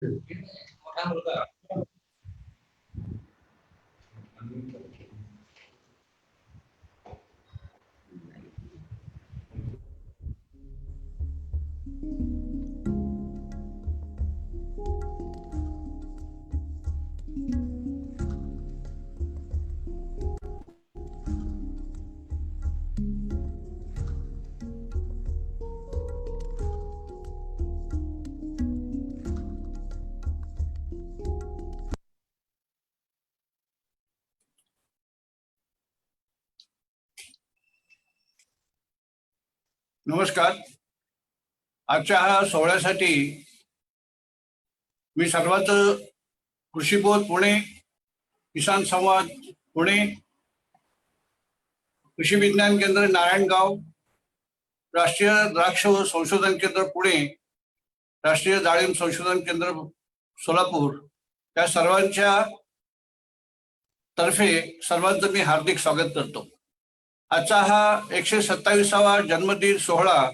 मोठा मुलगा नमस्कार. आजच्या हा सोहळ्यासाठी मी सर्वात कृषीबोध पुणे, किसान संवाद पुणे, कृषी विज्ञान केंद्र नारायणगाव, राष्ट्रीय द्राक्ष संशोधन केंद्र पुणे, राष्ट्रीय डाळिंब संशोधन केंद्र सोलापूर या सर्वांच्या तर्फे सर्वांचं मी हार्दिक स्वागत करतो. आजचा हा 127वा जन्मदिन सोहळा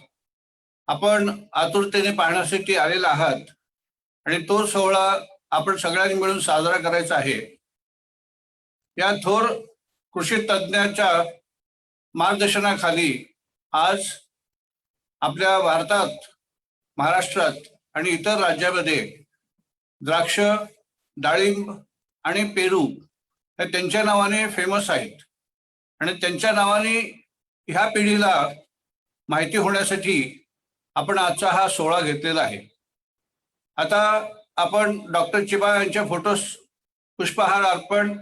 आपण आतुरतेने पाहण्यासाठी आलेला आहात आणि तो सोहळा आपण सगळ्यांनी मिळून साजरा करायचा आहे. या थोर कृषी तज्ञाच्या मार्गदर्शनाखाली आज आपल्या भारतात, महाराष्ट्रात आणि इतर राज्यामध्ये द्राक्ष, डाळिंब आणि पेरू हे त्यांच्या नावाने फेमस आहेत आणि त्यांच्या नावाने ह्या पिढीला माहिती होण्यासाठी आपण आजचा हा सोहळा घेतलेला आहे. आता आपण डॉक्टर चिबा यांच्या फोटोस पुष्पहार अर्पण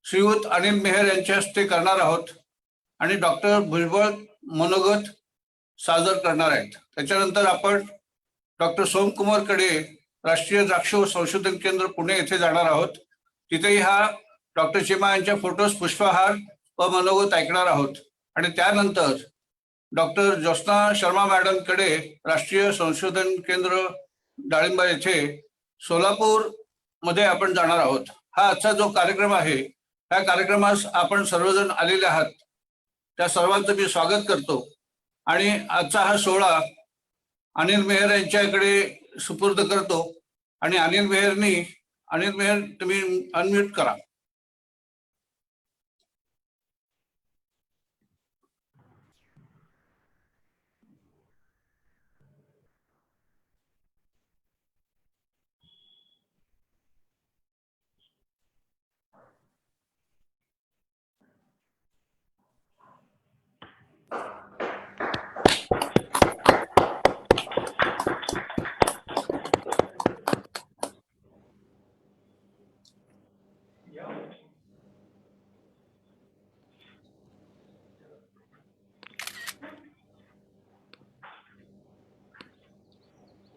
श्रीयुत अनिल मेहर यांच्या हस्ते करणार आहोत आणि डॉक्टर भुजबळ मनोगत सादर करणार आहेत. त्याच्यानंतर आपण डॉक्टर सोमकुमारकडे राष्ट्रीय द्राक्ष संशोधन केंद्र पुणे येथे जाणार आहोत. तिथेही हा डॉक्टर चिबा यांच्या फोटोस पुष्पहार व मनोगत ऐकणार आहोत आणि त्यानंतर डॉक्टर ज्योत्स्ना शर्मा मॅडमकडे राष्ट्रीय संशोधन केंद्र डाळिंबा येथे सोलापूर मध्ये आपण जाणार आहोत. हा आजचा जो कार्यक्रम आहे, त्या कार्यक्रमास आपण सर्वजण आलेले आहात, त्या सर्वांचं मी स्वागत करतो आणि आजचा हा सोहळा अनिल मेहर यांच्याकडे सुपूर्द करतो आणि अनिल मेहर तुम्ही अनम्यूट करा.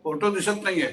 फोटो दिसत नाहीये.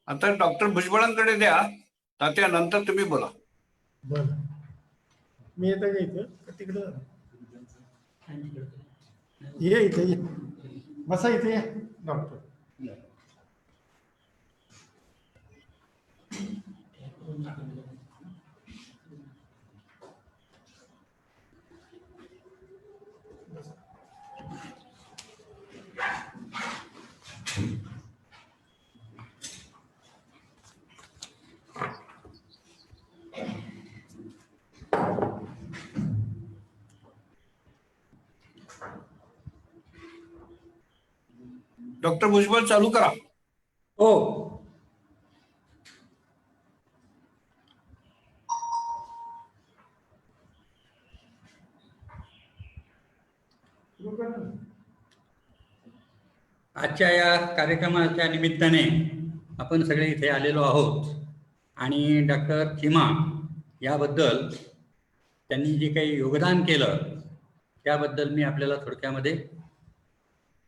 आता डॉक्टर भुजबळांकडे द्या, त्यानंतर तुम्ही बोला. बर, मी येतं का इथं तिकडं? ये इथे, ये बसा इथे, डॉक्टर. डॉक्टर भुजबळ चालू करा. हो. सुरू करा ना. आजच्या या कार्यक्रमाच्या निमित्ताने आपण सगळे इथे आलेलो आहोत आणि डॉक्टर चिमा याबद्दल त्यांनी जे काही योगदान केलं त्याबद्दल मी आपल्याला थोडक्यामध्ये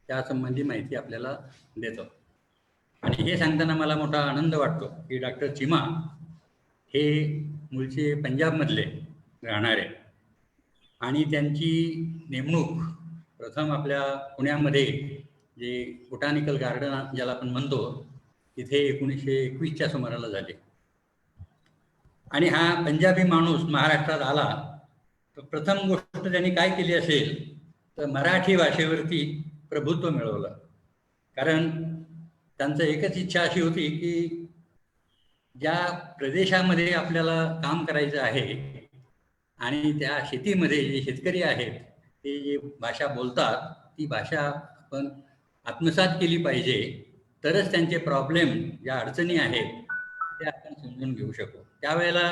त्यासंबंधी माहिती आपल्याला देतो. आणि हे सांगताना मला मोठा आनंद वाटतो की डॉक्टर चिमा हे मूळचे पंजाबमधले राहणारे आणि त्यांची नेमणूक प्रथम आपल्या पुण्यामध्ये जे बोटॅनिकल गार्डन ज्याला आपण म्हणतो तिथे 1921च्या सुमाराला झाले. आणि हा पंजाबी माणूस महाराष्ट्रात आला तर प्रथम गोष्ट त्यांनी काय केली असेल तर मराठी भाषेवरती प्रभुत्व मिळवलं. कारण त्यांचं एकच इच्छा अशी होती की ज्या प्रदेशामध्ये आपल्याला काम करायचं आहे आणि त्या शेतीमध्ये जे शेतकरी आहेत ते जे भाषा बोलतात ती भाषा आपण आत्मसात केली पाहिजे, तरच त्यांचे प्रॉब्लेम ज्या अडचणी आहेत त्या आपण समजून घेऊ शकू. त्यावेळेला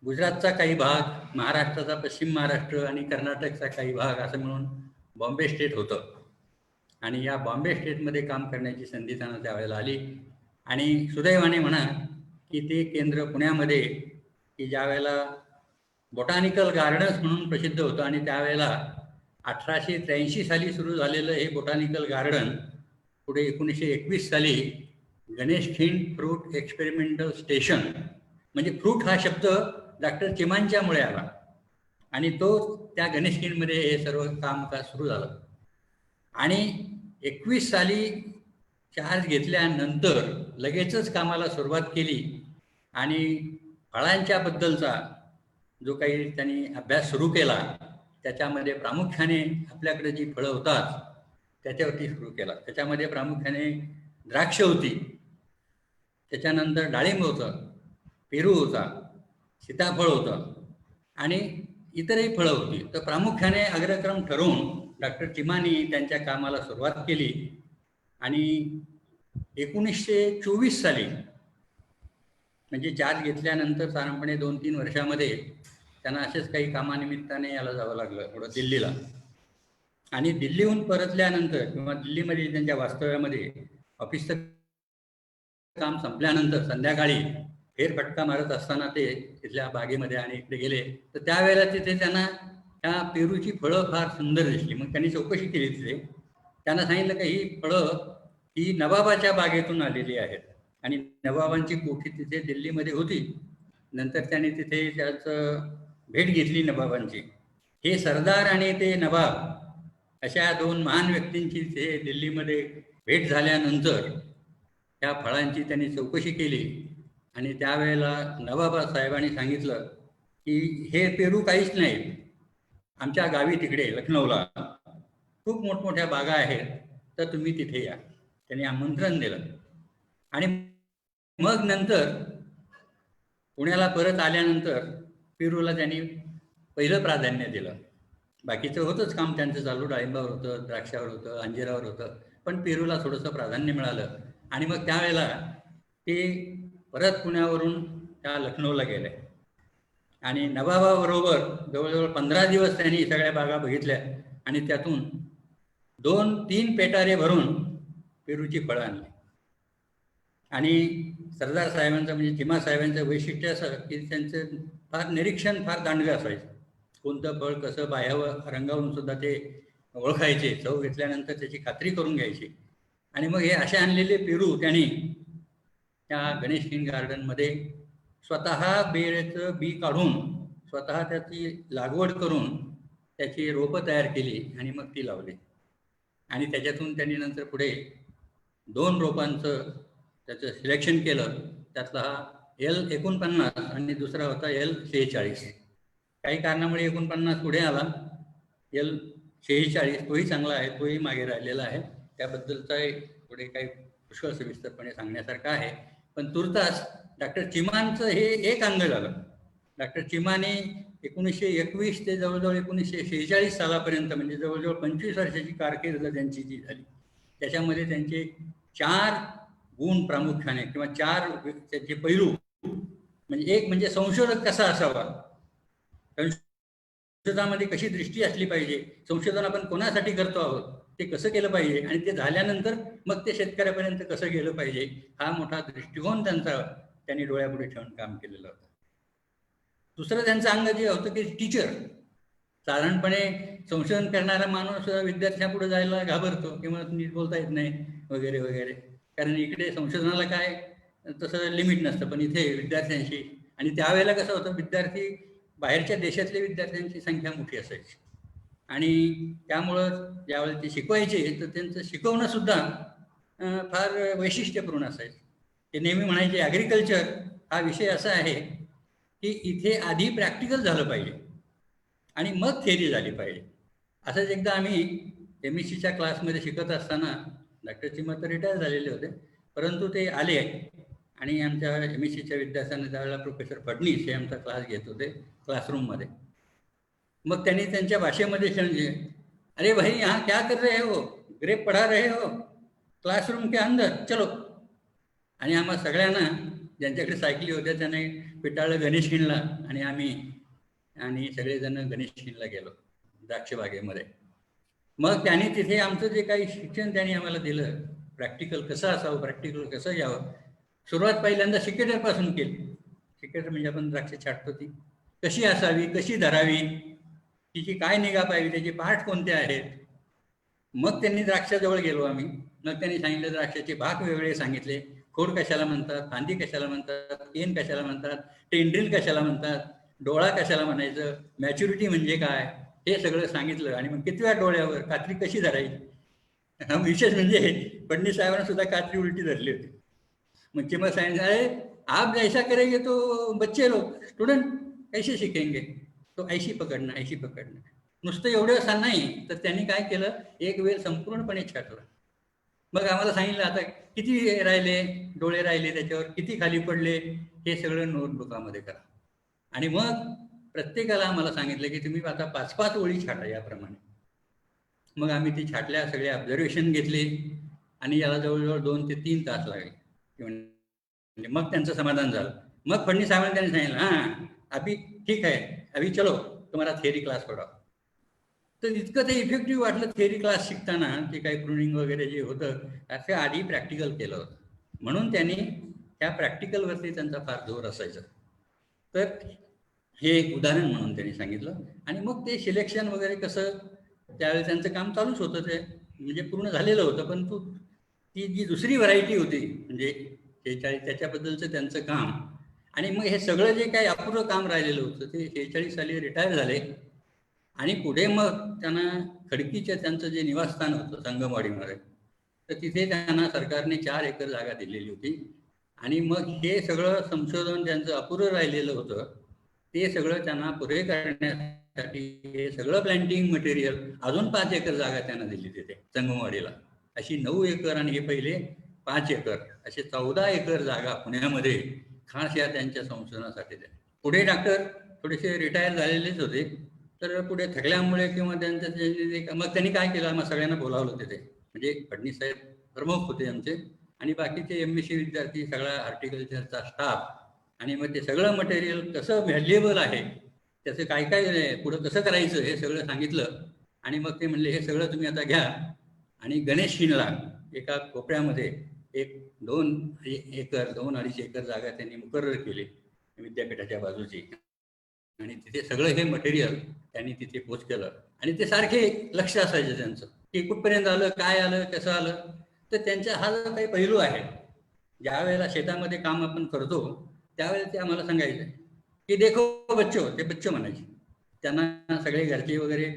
गुजरातचा काही भाग, महाराष्ट्राचा पश्चिम महाराष्ट्र आणि कर्नाटकचा काही भाग असं मिळून बॉम्बे स्टेट होतं. आणि या बॉम्बे स्टेटमध्ये काम करण्याची संधी त्यांना त्यावेळेला आली. आणि सुदैवाने म्हणा की ते केंद्र पुण्यामध्ये की ज्या वेळेला बोटॅनिकल गार्डन्स म्हणून प्रसिद्ध होतं आणि त्यावेळेला 1883 साली सुरू झालेलं हे बोटॅनिकल गार्डन पुढे 1921 साली गणेशखिंड फ्रूट एक्सपेरिमेंटल स्टेशन, म्हणजे फ्रूट हा शब्द डॉक्टर चिमांच्यामुळे आला आणि तो त्या गणेशखिंडमध्ये हे सर्व कामकाज सुरू झालं. आणि 21 साली चार्ज घेतल्यानंतर लगेचच कामाला सुरुवात केली आणि फळांच्या बद्दलचा जो काही त्यांनी अभ्यास सुरू केला त्याच्यामध्ये प्रामुख्याने आपल्याकडे जी फळं होतात त्याच्यावरती सुरू केला. त्याच्यामध्ये प्रामुख्याने द्राक्ष होती, त्याच्यानंतर डाळिंब होतं, पेरू होता, सीताफळ होतं आणि इतरही फळं होती. तर प्रामुख्याने अग्रक्रम ठरवून डॉक्टर चिमानी त्यांच्या कामाला सुरुवात केली. आणि 1924 साली म्हणजे चार्ज घेतल्यानंतर साधारणपणे 2-3 वर्षामध्ये त्यांना असेच काही कामानिमित्ताने याला जावं लागलं थोडं दिल्लीला. आणि दिल्लीहून परतल्यानंतर किंवा दिल्लीमध्ये त्यांच्या वास्तव्यामध्ये ऑफिसचं काम संपल्यानंतर संध्याकाळी फेरफटका मारत असताना ते तिथल्या बागेमध्ये आणि इकडे गेले तर त्यावेळेला तिथे त्यांना त्या पेरूची फळं फार सुंदर दिसली. मग त्यांनी चौकशी केली तिथे. त्यांना सांगितलं की ही फळं ही नवाबाच्या बागेतून आलेली आहेत आणि नवाबांची कोठी तिथे दिल्लीमध्ये होती. नंतर त्यांनी तिथे त्याचं भेट घेतली नवाबांची. हे सरदार आणि ते नवाब अशा 2 महान व्यक्तींची ते दिल्लीमध्ये भेट झाल्यानंतर त्या फळांची त्यांनी चौकशी केली आणि त्यावेळेला नवाब साहेबांनी सांगितलं की हे पेरू काहीच नाहीत, आमच्या गावी तिकडे लखनौला खूप मोठमोठ्या बागा आहेत, तर तुम्ही तिथे या. त्यांनी आमंत्रण दिलं. आणि मग नंतर पुण्याला परत आल्यानंतर पेरूला त्यांनी पहिलं प्राधान्य दिलं. बाकीचं होतंच काम त्यांचं चालू, डाळिंबावर होतं, द्राक्षावर होतं, अंजिरावर होतं, पण पेरूला थोडंसं प्राधान्य मिळालं. आणि मग त्यावेळेला ते परत पुण्यावरून त्या लखनौला गेले आणि नवाबाबरोबर जवळजवळ 15 दिवस त्यांनी सगळ्या बागा बघितल्या आणि त्यातून 2-3 पेटारे भरून पेरूची फळं आणली. आणि सरदार साहेबांचं म्हणजे चिमा साहेबांचं वैशिष्ट्य असं की त्यांचं फार निरीक्षण फार दांडगं असायचं. कोणतं फळ कसं बाह्यावर रंगावून सुद्धा ते ओळखायचे, चव घेतल्यानंतर त्याची खात्री करून घ्यायची. आणि मग हे असे आणलेले पेरू त्यांनी त्या गणेशखिंड गार्डनमध्ये स्वतः बेळचं बी काढून स्वतः त्याची लागवड करून त्याची रोपं तयार केली आणि मग ती लावली. आणि त्याच्यातून त्यांनी नंतर पुढे 2 रोपांचं त्याचं सिलेक्शन केलं. त्यातला हा L49 आणि दुसरा होता L46. काही कारणामुळे 49 पुढे आला, L46 तोही चांगला आहे, तोही मागे राहिलेला आहे. त्याबद्दलचा पुढे काही पुष्कळ सविस्तरपणे सांगण्यासारखं आहे. पण तुर्तास डॉक्टर चिमांचं हे एक अंग झालं. डॉक्टर चिमाने 1921 ते जवळजवळ 1946 सालापर्यंत म्हणजे जवळजवळ 25 वर्षाची कारकीर्द त्यांची जी झाली त्याच्यामध्ये त्यांचे 4 गुण प्रामुख्याने किंवा 4 त्याचे पैलू म्हणजे एक म्हणजे संशोधक कसा असावा, संशोधनामध्ये कशी दृष्टी असली पाहिजे, संशोधन आपण कोणासाठी करतो आहोत, ते कसं केलं पाहिजे आणि ते झाल्यानंतर मग ते शेतकऱ्यापर्यंत कसं गेलं पाहिजे, हा मोठा दृष्टिकोन त्यांनी डोळ्यापुढे ठेवून काम केलेलं होतं. दुसरं त्यांचं अंग जे होतं की टीचर. साधारणपणे संशोधन करणारा माणूस विद्यार्थ्यांपुढे जायला घाबरतो किंवा नीट बोलता येत नाही वगैरे वगैरे, कारण इकडे संशोधनाला काय तसं लिमिट नसतं, पण इथे विद्यार्थ्यांशी, आणि त्यावेळेला कसं होतं, विद्यार्थी बाहेरच्या देशातल्या विद्यार्थ्यांची संख्या मोठी असायची आणि त्यामुळं ज्यावेळेला ते शिकवायचे तर त्यांचं शिकवणं सुद्धा फार वैशिष्ट्यपूर्ण असायचं. ते नेहमी म्हणायचे ॲग्रिकल्चर हा विषय असा आहे की इथे आधी प्रॅक्टिकल झालं पाहिजे आणि मग थेअरी झाली पाहिजे. असंच एकदा आम्ही MSCच्या क्लासमध्ये शिकत असताना डॉक्टर चिमा तर रिटायर झालेले होते, परंतु ते आले आणि आमच्या MSCच्या विद्यार्थ्यांना त्यावेळेला प्रोफेसर फडणीस हे आमचा क्लास घेत होते क्लासरूममध्ये. मग त्यांनी त्यांच्या भाषेमध्ये सांगितले, अरे भाई यहाँ क्या कर रहे हो, ग्रेप पढ़ा रहे हो, क्लासरूम के अंदर चलो. आणि आम्हा सगळ्यांना ज्यांच्याकडे सायकली होत्या त्याने पिटाळलं गणेश खिंडला आणि सगळेजण गणेश खिंडला गेलो द्राक्षबागेमध्ये. मग त्यांनी तिथे आमचं जे काही शिक्षण त्यांनी आम्हाला दिलं, प्रॅक्टिकल कसं असावं, प्रॅक्टिकल कसं यावं, सुरुवात पहिल्यांदा सिकेटरपासून केली. सिकेटर म्हणजे आपण द्राक्ष छाटतो ती कशी असावी, कशी धरावी, तिची काय निगा पाहिजे, त्याचे पार्ट कोणते आहेत. मग त्यांनी द्राक्षाजवळ गेलो आम्ही. मग त्यांनी सांगितलं द्राक्षाचे भाग वेगळे सांगितले, खोड कशाला म्हणतात, फांदी कशाला म्हणतात, केन कशाला म्हणतात, टेंड्रिल कशाला म्हणतात, डोळा कशाला म्हणायचं, मॅच्युरिटी म्हणजे काय, हे सगळं सांगितलं. आणि मग कितव्या डोळ्यावर कात्री कशी धरायची. विशेष म्हणजे फडणीस साहेबांना सुद्धा कात्री उलटी धरली होती. मग चिमा सांगितलं, अरे आप जैसा करेंगे तो बच्चे लोग स्टुडंट कैसे शिकेंगे, तो ऐशी पकडणं. नुसतं एवढं असं नाही तर त्यांनी काय केलं, एक वेळ संपूर्णपणे छाटला. मग आम्हाला सांगितलं आता किती राहिले डोळे राहिले, त्याच्यावर किती खाली पडले, हे सगळं नोटबुकामध्ये करा. आणि मग प्रत्येकाला आम्हाला सांगितलं की तुम्ही आता 5-5 ओळी छाटा याप्रमाणे. मग आम्ही ती छाटल्या, सगळे ऑब्झर्वेशन घेतले आणि याला जवळजवळ 2 ते 3 तास लागले. मग त्यांचं समाधान झालं. मग फडणीस साहेबांनी त्यांनी सांगितलं, हां अभि ठीक आहे, अभि चलो तुम्हाला थिअरी क्लास पडाव. तर इतकं ते इफेक्टिव्ह वाटलं थिअरी क्लास शिकताना, ते काही प्रुनिंग वगैरे जे होतं त्याचं आधी प्रॅक्टिकल केलं होतं, म्हणून त्यांनी त्या प्रॅक्टिकलवरती त्यांचा फार जोर असायचा. तर हे एक उदाहरण म्हणून त्यांनी सांगितलं. आणि मग ते सिलेक्शन वगैरे कसं, त्यावेळी त्यांचं काम चालूच होतं, ते म्हणजे पूर्ण झालेलं होतं, पण ती जी दुसरी व्हरायटी होती म्हणजे 46 त्याच्याबद्दलचं त्यांचं काम. आणि मग हे सगळं जे काही अपूर्व काम राहिलेलं होतं ते 46 साली रिटायर झाले. आणि पुढे मग त्यांना खडकीच्या त्यांचं जे निवासस्थान होतं संगमवाडीमध्ये, तर तिथे त्यांना सरकारने 4 एकर जागा दिलेली होती. आणि मग हे सगळं संशोधन त्यांचं अपुरं राहिलेलं होतं, ते सगळं त्यांना पुरे करण्यासाठी हे सगळं प्लॅन्टिंग मटेरियल, अजून 5 एकर जागा त्यांना दिली तिथे संगमवाडीला. अशी 9 एकर आणि हे पहिले 5 एकर, असे 14 एकर जागा पुण्यामध्ये खास या त्यांच्या संशोधनासाठी द्या. पुढे डॉक्टर थोडेसे रिटायर झालेलेच होते, तर पुढे थकल्यामुळे किंवा त्यांचं मग त्यांनी काय केलं, मग सगळ्यांना बोलावलं तिथे. म्हणजे फडणीस साहेब प्रमुख होते आमचे आणि बाकीचे MSc विद्यार्थी, सगळा हॉर्टिकल्चरचा स्टाफ. आणि मग ते सगळं मटेरियल कसं व्हॅल्युएबल आहे, त्याचं काय काय पुढं कसं करायचं हे सगळं सांगितलं. आणि मग ते म्हणले हे सगळं तुम्ही आता घ्या आणि गणेश खिंडला एका कोपऱ्यामध्ये 1-2 एकर 2-2.5 एकर जागा त्यांनी मुकर्रर केली विद्यापीठाच्या बाजूची. आणि तिथे सगळं हे मटेरियल त्यांनी तिथे पोच केलं. आणि ते सारखे लक्ष असायचं त्यांचं की कुठपर्यंत आलं, काय आलं, कसं आलं. तर त्यांचा हा जो काही पैलू आहे, ज्या वेळेला शेतामध्ये काम आपण करतो त्यावेळेला ते आम्हाला सांगायचं की देखो बच्चो, ते बच्चो म्हणायचे त्यांना, सगळे घरचे वगैरे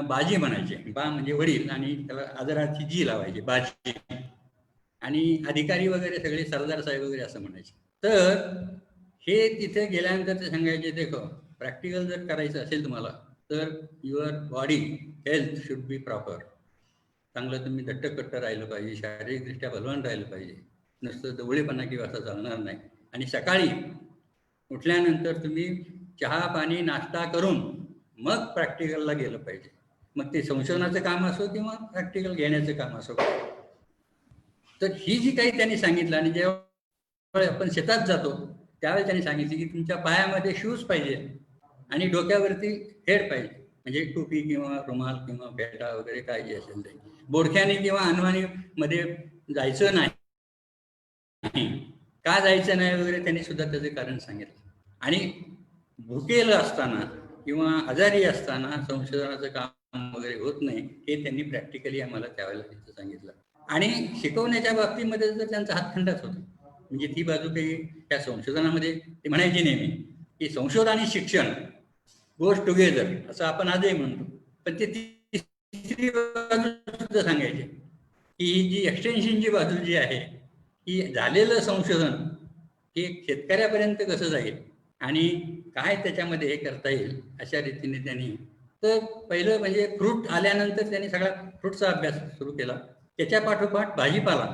बाजी म्हणायचे. बा म्हणजे वडील आणि त्याला आदराची जी लावायची बाजी. आणि अधिकारी वगैरे सगळे सरदार साहेब वगैरे असं म्हणायचे. तर हे तिथे गेल्यानंतर ते सांगायचे, देखो प्रॅक्टिकल जर करायचं असेल तुम्हाला तर your body health should be proper. चांगलं तुम्ही दट्टकट्ट राहिलं पाहिजे, शारीरिकदृष्ट्या बलवान राहिलं पाहिजे, नुसतं जवळेपणा किंवा असं चालणार नाही. आणि सकाळी उठल्यानंतर तुम्ही चहा पाणी नाश्ता करून मग प्रॅक्टिकलला गेलं पाहिजे. मग ते संशोधनाचं काम असो किंवा प्रॅक्टिकल घेण्याचं काम असो. तर ही जी काही त्यांनी सांगितलं. आणि जेव्हा आपण शेतात जातो त्यावेळी त्यांनी सांगितले की तुमच्या पायामध्ये शूज पाहिजे, आणि डोक्यावरती हेड पाहिजे, म्हणजे टोपी किंवा रुमाल किंवा फेटा वगैरे काय जे असेल ते. बोडख्याने किंवा अनवाणी मध्ये जायचं नाही. का जायचं नाही वगैरे त्यांनी सुद्धा त्याचे कारण सांगितलं. आणि भुकेलं असताना किंवा आजारी असताना संशोधनाचं काम वगैरे होत नाही, हे त्यांनी प्रॅक्टिकली आम्हाला त्यावेळेला तिथं सांगितलं. आणि शिकवण्याच्या बाबतीमध्ये तर त्यांचा हातखंडाच होता. म्हणजे ती बाजू काही त्या संशोधनामध्ये ते म्हणायची नेहमी की संशोधन आणि शिक्षण गोज टुगेदर, असं आपण आजही म्हणतो. पण ते तिसरी बाजू सुद्धा सांगायची की ही जी एक्सटेन्शनची बाजू जी आहे, की झालेलं संशोधन हे शेतकऱ्यापर्यंत कसं जाईल आणि काय त्याच्यामध्ये हे करता येईल अशा रीतीने त्यांनी. तर पहिलं म्हणजे फ्रूट आल्यानंतर त्यांनी सगळा फ्रूटचा अभ्यास सुरू केला. त्याच्या पाठोपाठ भाजीपाला,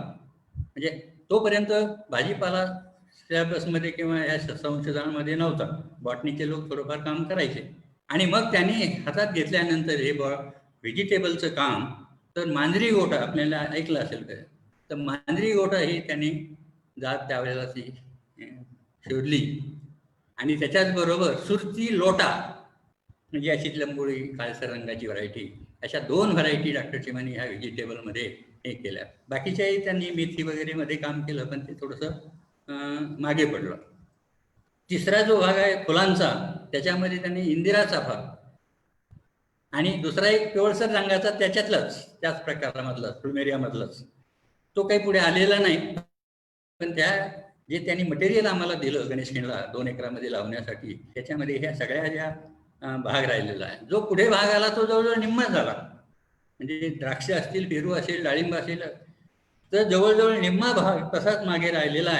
म्हणजे तोपर्यंत भाजीपाला सिलेबसमध्ये किंवा या संशोधनामध्ये नव्हता. बॉटनीचे लोक थोडंफार काम करायचे. आणि मग त्यांनी हातात घेतल्यानंतर हे व्हेजिटेबलचं काम, तर मांजरी गोठा आपल्याला ऐकलं असेल का, तर मांजरी गोठा ही त्यांनी जात त्यावेळेला ती शोधली. आणि त्याच्याच बरोबर सुरती लोटा, म्हणजे अशी लंबोळी काळसर रंगाची व्हरायटी, अशा 2 व्हरायटी डॉक्टर चिमानी ह्या व्हेजिटेबलमध्ये हे केल्या. बाकीच्याही त्यांनी मेथी वगैरे मध्ये काम केलं, पण ते थोडंसं मागे पडलं. तिसरा जो भाग आहे फुलांचा, त्याच्यामध्ये त्यांनी इंदिरा चाफा आणि दुसरा एक पिवळसर रंगाचा त्याच प्रकारामधला प्लुमेरियामधलाच, तो काही पुढे आलेला नाही. पण त्या जे त्यांनी मटेरियल आम्हाला दिलं गणेशखिंडला 2 एकरामध्ये लावण्यासाठी, त्याच्यामध्ये ह्या सगळ्या ज्या भाग राहिलेला आहे. जो पुढे भाग आला तो जवळजवळ निम्मा झाला. म्हणजे द्राक्ष असतील, पेरू असेल, डाळिंब असेल, तर जवळजवळ निम्मा भाग तसाच मागे राहिलेला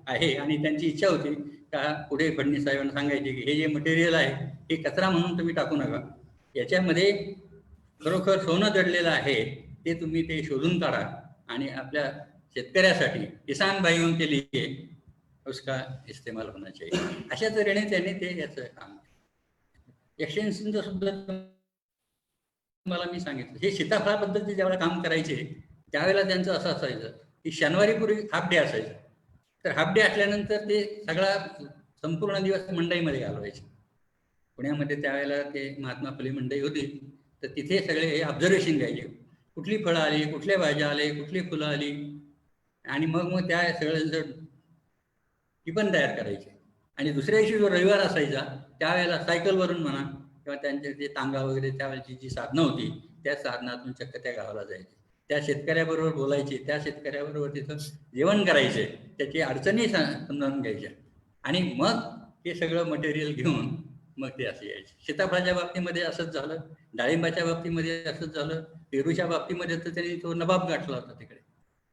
आहे. आणि त्यांची इच्छा होती का पुढे फडणवीस साहेबांना सांगायचे की हे जे मटेरियल आहे हे कचरा म्हणून तुम्ही टाकू नका, याच्यामध्ये खरोखर सोनं दडलेलं आहे, ते तुम्ही ते शोधून काढा आणि आपल्या शेतकऱ्यासाठी किसान भाइयों के लिए उसका इस्तेमाल होना चाहिए. अशा तऱ्हेने त्यांनी ते याचं काम एक्सटेन्शनचं सुद्धा मला मी सांगितलं. हे सीताफळाबद्दल ते ज्यावेळेला काम करायचे त्यावेळेला त्यांचं असं असायचं की शनिवारीपूर्वी हाफ डे असायचं. तर हाफ डे असल्यानंतर ते सगळा संपूर्ण दिवस मंडईमध्ये घालवायचे. पुण्यामध्ये त्यावेळेला ते महात्मा फुले मंडई होती, तर तिथे सगळे हे ऑब्झर्वेशन घ्यायचे. कुठली फळं आली, कुठल्या भाज्या आले, कुठली फुलं आली, आणि मग त्या सगळं टिपण तयार करायचे. आणि दुसऱ्या दिवशी जो रविवार असायचा त्यावेळेला सायकलवरून म्हणा किंवा त्यांचे जे तांगा वगैरे त्यावेळेची जी साधनं होती त्या साधनातून चक्क त्या गावाला जायचे. त्या शेतकऱ्याबरोबर बोलायचे, त्या शेतकऱ्याबरोबर तिथं जेवण करायचे, त्याची अडचणी समजावून घ्यायच्या. आणि मग हे सगळं मटेरियल घेऊन मग ते असे यायचे. सीताफळाच्या बाबतीमध्ये असंच झालं, डाळिंबाच्या बाबतीमध्ये असंच झालं, पेरूच्या बाबतीमध्ये तर त्यांनी तो नबाब गाठला होता तिकडे.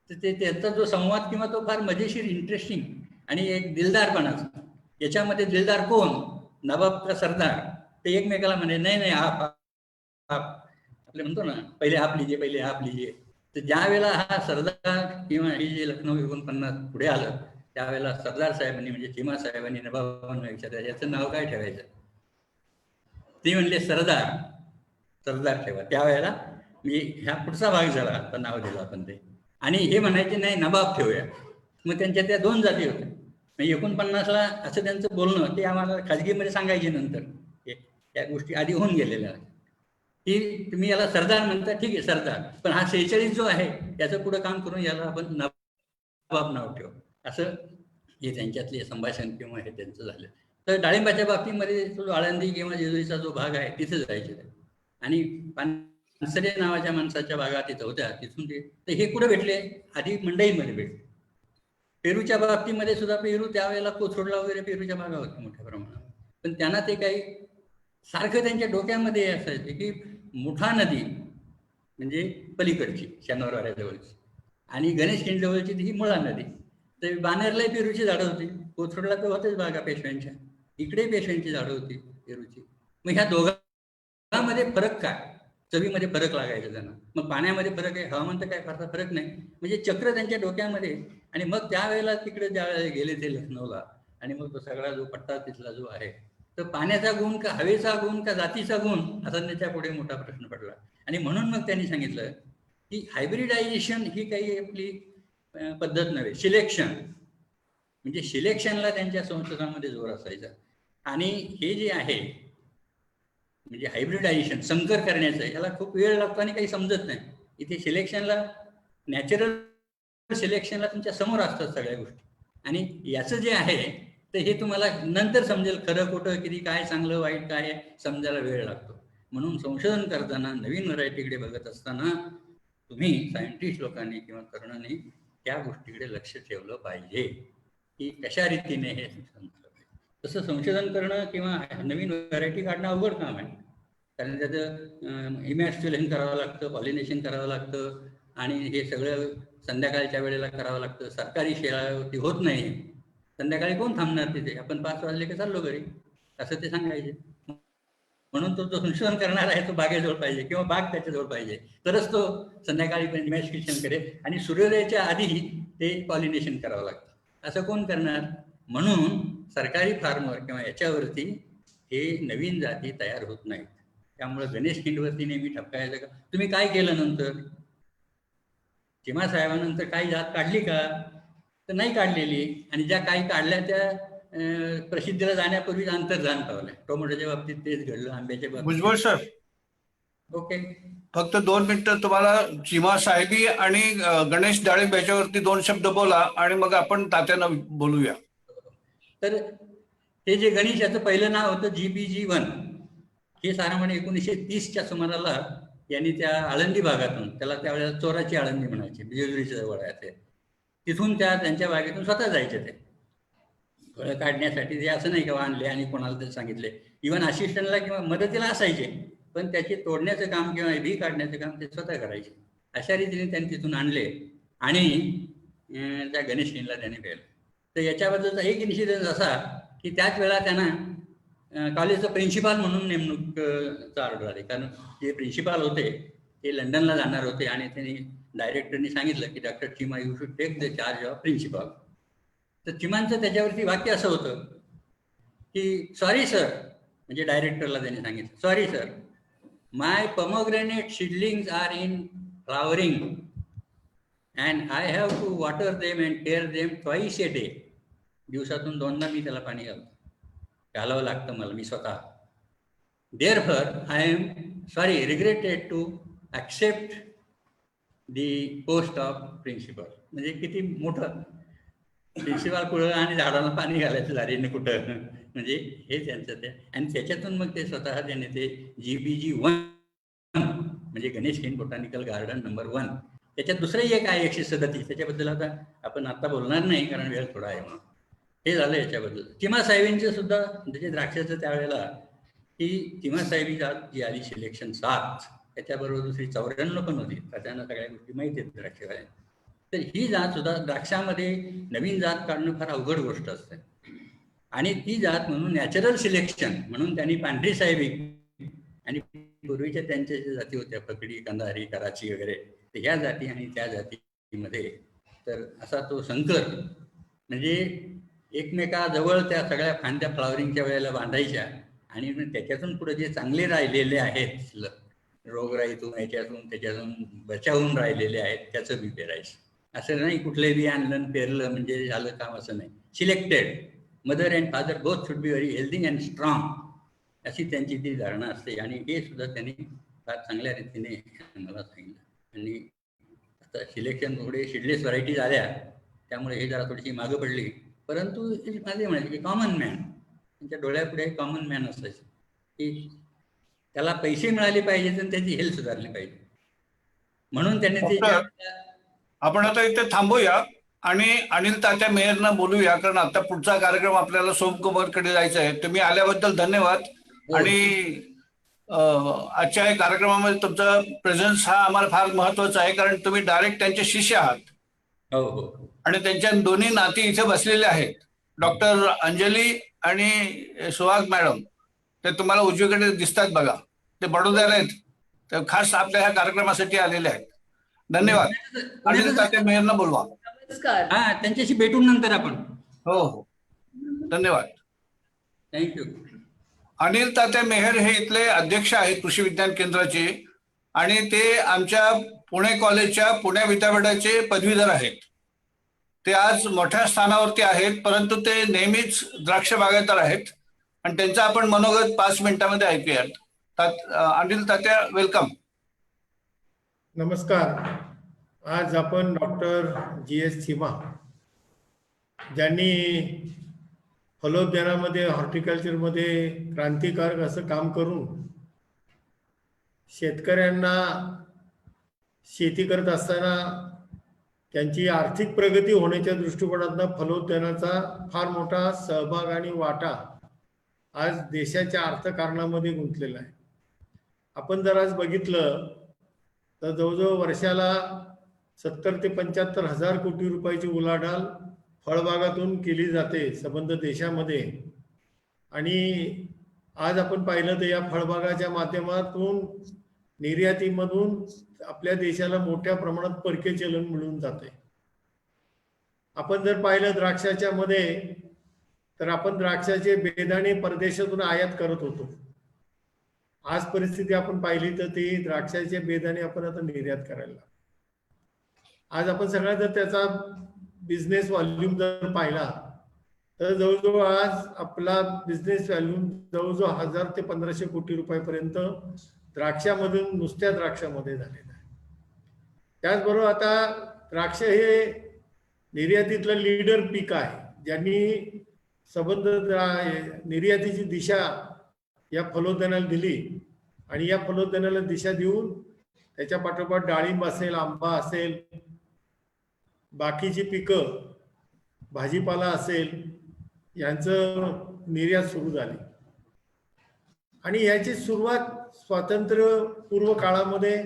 तर ते त्यांचा जो संवाद किंवा तो फार मजेशीर, इंटरेस्टिंग आणि एक दिलदारपणाचा. याच्यामध्ये दिलदार कोण, नबाब का सरदार, ते एकमेकाला म्हणे नाही नाही आप आपले म्हणतो ना पहिले आप लीजिए. तर ज्या वेळेला हा सरदार किंवा हे जे लखनौ 49 पुढे आलं त्यावेळेला सरदार साहेबांनी म्हणजे चिमा साहेबांनी नबाबांना विचारलं याचं नाव काय ठेवायचं. ते म्हणले सरदार ठेवा. त्यावेळेला मी ह्या पुढचा भाग झाला आता नाव दिलं आपण ते. आणि हे म्हणायचे नाही नबाब ठेवूया. मग त्यांच्या त्या 2 जाती होत्या. 49ला असं त्यांचं बोलणं ते आम्हाला खाजगीमध्ये सांगायचे नंतर. त्या गोष्टी आधी होऊन गेलेल्या की तुम्ही याला सरदार म्हणता, ठीक आहे सरदार, पण हा 46 जो आहे त्याचं पुढं काम करून याला आपण नबाब नाव ठेवू, असं हे त्यांच्यातले संभाषण किंवा हे त्यांचं झालं. तर डाळिंबाच्या बाबतीमध्ये तो आळंदी किंवा जेजुरीचा जो भाग आहे तिथे जायचे आणि पानसरे नावाच्या माणसाच्या बागा तिथं होत्या, तिथून ते. तर हे कुठे भेटले, आधी मंडईमध्ये भेटले. पेरूच्या बाबतीमध्ये सुद्धा पेरू त्यावेळेला कोथरूडला वगैरे पेरूच्या बागा होत्या मोठ्या प्रमाणात. पण त्यांना ते काही सारखं त्यांच्या डोक्यामध्ये असायचे की मुठा नदी म्हणजे पलीकडची शनिवारवाड्याजवळची आणि गणेशखिंड जवळची ही मुळा नदी. तर बानेरलाही पेरूची झाडं होती, कोथरूडला तर होतेच बागा पेशव्यांच्या, इकडे पेशव्यांची झाडं होती पेरूची. मग ह्या दोघांमध्ये फरक काय, चवीमध्ये फरक लागायचा त्यांना. मग पाण्यामध्ये फरक आहे, हवामान तर काय फारसा फरक नाही. म्हणजे चक्र त्यांच्या डोक्यामध्ये. आणि मग त्यावेळेला तिकडे ज्यावेळेला गेले ते लखनौला आणि मग तो सगळा जो पट्टा तिथला जो आहे, तर पाण्याचा गुण का हवेचा गुण का जातीचा गुण असा त्याच्या पुढे मोठा प्रश्न पडला. आणि म्हणून मग त्यांनी सांगितलं की हायब्रिडायझेशन ही काही आपली पद्धत नव्हे, सिलेक्शन. म्हणजे सिलेक्शनला त्यांच्या संशोधनामध्ये जोर असायचा. आणि हे जे आहे म्हणजे हायब्रिडायझेशन, संकर करण्याचं, याला खूप वेळ लागतो आणि काही समजत नाही. इथे सिलेक्शनला, नॅचरल सिलेक्शनला तुमच्या समोर असतात सगळ्या गोष्टी, आणि याचं जे आहे तर हे तुम्हाला नंतर समजेल, खरं खोटं, किती काय चांगलं वाईट काय आहे समजायला वेळ लागतो. म्हणून संशोधन करताना, नवीन व्हरायटीकडे बघत असताना तुम्ही सायंटिस्ट लोकांनी किंवा तरुणांनी त्या गोष्टीकडे लक्ष ठेवलं पाहिजे की कशा रीतीने हे संशोधन झालं पाहिजे. तसं संशोधन करणं किंवा नवीन व्हरायटी काढणं अवघड काम आहे, कारण त्याचं इमॅस्ट्युलेशन करावं लागतं, पॉलिनेशन करावं लागतं, आणि हे सगळं संध्याकाळच्या वेळेला करावं लागतं. सरकारी शाळावरती होत नाही, संध्याकाळी कोण थांबणार तिथे, आपण 5 वाजले की चाललो घरी, असं ते सांगायचे. म्हणून तो जो संशोधन करणार आहे तो बागेजवळ पाहिजे किंवा बाग त्याच्याजवळ पाहिजे, तरच तो संध्याकाळी पण इन्व्हेस्टिगेशन करेल, आणि सूर्योदयाच्या आधी ते पॉलिनेशन करावं लागतं. असं कोण करणार? म्हणून सरकारी फार्मवर किंवा याच्यावरती हे नवीन जाती तयार होत नाहीत. त्यामुळे गणेश खिंडवरती नेहमी ठपकायचं का, तुम्ही काय केलं नंतर, चिमा साहेबानंतर काही जात काढली का, तर नाही काढलेली, आणि ज्या काही काढल्या त्या प्रसिद्धीला जाण्यापूर्वीच अंतर्धान पावलंय. टोमॅटोच्या बाबतीत तेच घडलं, आंब्याच्या बाबतीत. भुजबळ सर, ओके, फक्त 2 मिनिटं तुम्हाला चिमा साहेबी आणि गणेश डाळिंब याच्यावरती 2 शब्द बोला आणि मग आपण तात्यांना बोलूया. तर हे जे गणेश, याचं पहिलं नाव होतं GBG1. हे साधारण 1930च्या सुमाराला यांनी त्या आळंदी भागातून, त्याला त्यावेळेला चोराची आळंदी म्हणायची, जेजुरीच्या जवळ आहे ते, तिथून त्यांच्या बागेतून स्वतः जायचे ते फळं काढण्यासाठी. ते असं नाही का आणले आणि कोणाला तरी सांगितले, इव्हन असिस्टंटला किंवा मदतीला असायचे, पण त्याचे तोडण्याचं काम किंवा बी काढण्याचं काम ते स्वतः करायचे. अशा रीतीने त्यांनी तिथून आणले आणि त्या गणेश खिंडला त्यांनी ठेवलं. तर याच्याबद्दलचा एक इन्सिडेन्स असा की त्याच वेळा त्यांना कॉलेजचा प्रिन्सिपाल म्हणून नेमणूकचा ऑर्डर आली, कारण जे प्रिन्सिपाल होते ते लंडनला जाणार होते, आणि त्यांनी डायरेक्टरनी सांगितलं की doctor Chima, you should take the charge of principal. तर चिमांचं त्याच्यावरती वाक्य असं होतं की सॉरी सर, म्हणजे डायरेक्टरला त्यांनी सांगितलं, sorry sir, my pomegranate seedlings are in flowering and I have to water them and care them twice a day. दिवसातून 2दा मी त्याला पाणी घालावं लागतं मला, मी स्वतः. Therefore I am sorry, regretted to accept the post of principal. म्हणजे किती मोठं प्रिन्सिपाल कुठं आणि झाडाला पाणी घालायचं झाडीने कुठं, म्हणजे हे त्यांचं ते. आणि त्याच्यातून मग ते स्वतः त्याने ते GBG1 म्हणजे Ganesh Khind botanical garden number 1. त्याच्यात दुसरंही एक आहे 137, त्याच्याबद्दल आपण आता बोलणार नाही कारण वेळ थोडा आहे म्हणून. हे झालं याच्याबद्दल. चिमा साहेबींचं सुद्धा म्हणजे द्राक्षाचं त्यावेळेला की चिमा साहेबी जात जी आली सिलेक्शन 7, त्याच्याबरोबर दुसरी 94 पण होती, त्यांना सगळ्या गोष्टी माहिती आहेत द्राक्षावाल्या. तर ही जात सुद्धा द्राक्षामध्ये नवीन जात काढणं फार अवघड गोष्ट असते, आणि ती जात म्हणून नॅचरल सिलेक्शन म्हणून त्यांनी पांढरी साहेबी आणि पूर्वीच्या त्यांच्या ज्या जाती होत्या, पकडी, कंधारी, कराची वगैरे, तर ह्या जाती आणि त्या जातीमध्ये तर असा तो संकर म्हणजे एकमेकाजवळ त्या सगळ्या फांद्या फ्लॉवरिंगच्या वेळेला बांधायच्या, आणि त्याच्यातून पुढे जे चांगले राहिलेले आहेत, रोगराईतून याच्यातून त्याच्यातून बचावून राहिलेले आहेत त्याचं बी पेरायचं. असं नाही कुठले बी आणलं पेरलं म्हणजे झालं काम, असं नाही. Selected, mother and father both should be very healthy and strong, अशी त्यांची ती धारणा असते. आणि हे सुद्धा त्यांनी फार चांगल्या रीतीने मला सांगितलं. आणि आता सिलेक्शन थोडे सीडलेस व्हरायटीज आल्या त्यामुळे हे जरा थोडीशी मागं पडली, परंतु माझे म्हणायचे की कॉमन मॅन, त्यांच्या डोळ्यापुढे कॉमन मॅन असायचं की त्याला पैसे मिळाले पाहिजेत आणि त्याची हेल्थ सुधारली पाहिजे, म्हणून त्यांनी ते. आपण आता इथे थांबूया आणि अनिल तात्या मेहरना बोलूया, कारण आता पुढचा कार्यक्रम आपल्याला सोमकुमारकडे जायचा आहे. तुम्ही आल्याबद्दल धन्यवाद. आणि आजच्या या कार्यक्रमामध्ये तुमचा प्रेझेन्स हा आम्हाला फार महत्वाचा आहे, कारण तुम्ही डायरेक्ट त्यांचे शिष्य आहात. हो हो. आणि त्यांच्या दोन्ही नाती इथे बसलेले आहेत, डॉक्टर अंजली आणि सुहाग मॅडम. ते तुम्हाला उजवीकडे दिसतात बघा, ते बडोद्याला आहेत, तर खास आपल्या ह्या कार्यक्रमासाठी आलेले आहेत. धन्यवाद. अनिल तात्या मेहरना बोलवा. नमस्कार. हा, त्यांच्याशी भेटून नंतर आपण. हो हो, धन्यवाद. थँक्यू. अनिल तात्या मेहर हे इथले अध्यक्ष आहेत कृषी विज्ञान केंद्राचे, आणि ते आमच्या पुणे कॉलेजच्या पुणे विद्यापीठाचे पदवीधर आहेत. ते आज मोठ्या स्थानावरती आहेत, परंतु ते नेहमीच द्राक्ष बागायतदार आहेत, आणि त्यांचा आपण मनोगत 5 मिनिटांमध्ये ऐकूयात. अनिल तात्या, वेलकम. नमस्कार. आज आपण डॉक्टर GS चिमा ज्यांनी फलोद्यानामध्ये हॉर्टिकल्चरमध्ये क्रांतिकारक असं काम करून शेतकऱ्यांना शेती करत असताना त्यांची आर्थिक प्रगती होण्याच्या दृष्टिकोनातून फलोद्यानाचा फार मोठा सहभाग आणि वाटा आज देशाच्या अर्थकारणामध्ये गुंतलेला आहे. आपण जर आज बघितलं तर जवळजवळ वर्षाला 70 ते 75 हजार कोटी रुपयाची उलाढाल फळबागातून केली जाते संबंध देशामध्ये. आणि आज आपण पाहिलं तर या फळबागाच्या माध्यमातून निर्यातीमधून आपल्या देशाला मोठ्या प्रमाणात परकीय चलन मिळून जाते. आपण जर पाहिलं द्राक्षाच्या मध्ये तर आपण द्राक्षाचे बेदाणे परदेशातून आयात करत होतो. आज परिस्थिती आपण पाहिली तर ती द्राक्षाचे बेदाणे आपण आता निर्यात करायला. आज आपण सगळ्या जर त्याचा बिझनेस व्हॉल्यूम जर पाहिला तर जवळजवळ आज आपला बिझनेस व्हॅल्यूम जवळजवळ 1000 ते 1500 कोटी रुपयापर्यंत द्राक्षामधून नुसत्या द्राक्षामध्ये झालेला आहे. त्याचबरोबर आता द्राक्ष हे निर्यातीतलं लीडर पीक आहे, ज्यांनी संबंध निर्यातीची दिशा या फलोद्यानाला दिली. आणि या फलोद्यानाला दिशा देऊन त्याच्या पाठोपाठ डाळिंब असेल, आंबा असेल, बाकीची पिकं, भाजीपाला असेल, यांचं निर्यात सुरू झाली. आणि याची सुरुवात स्वातंत्र्यपूर्व काळामध्ये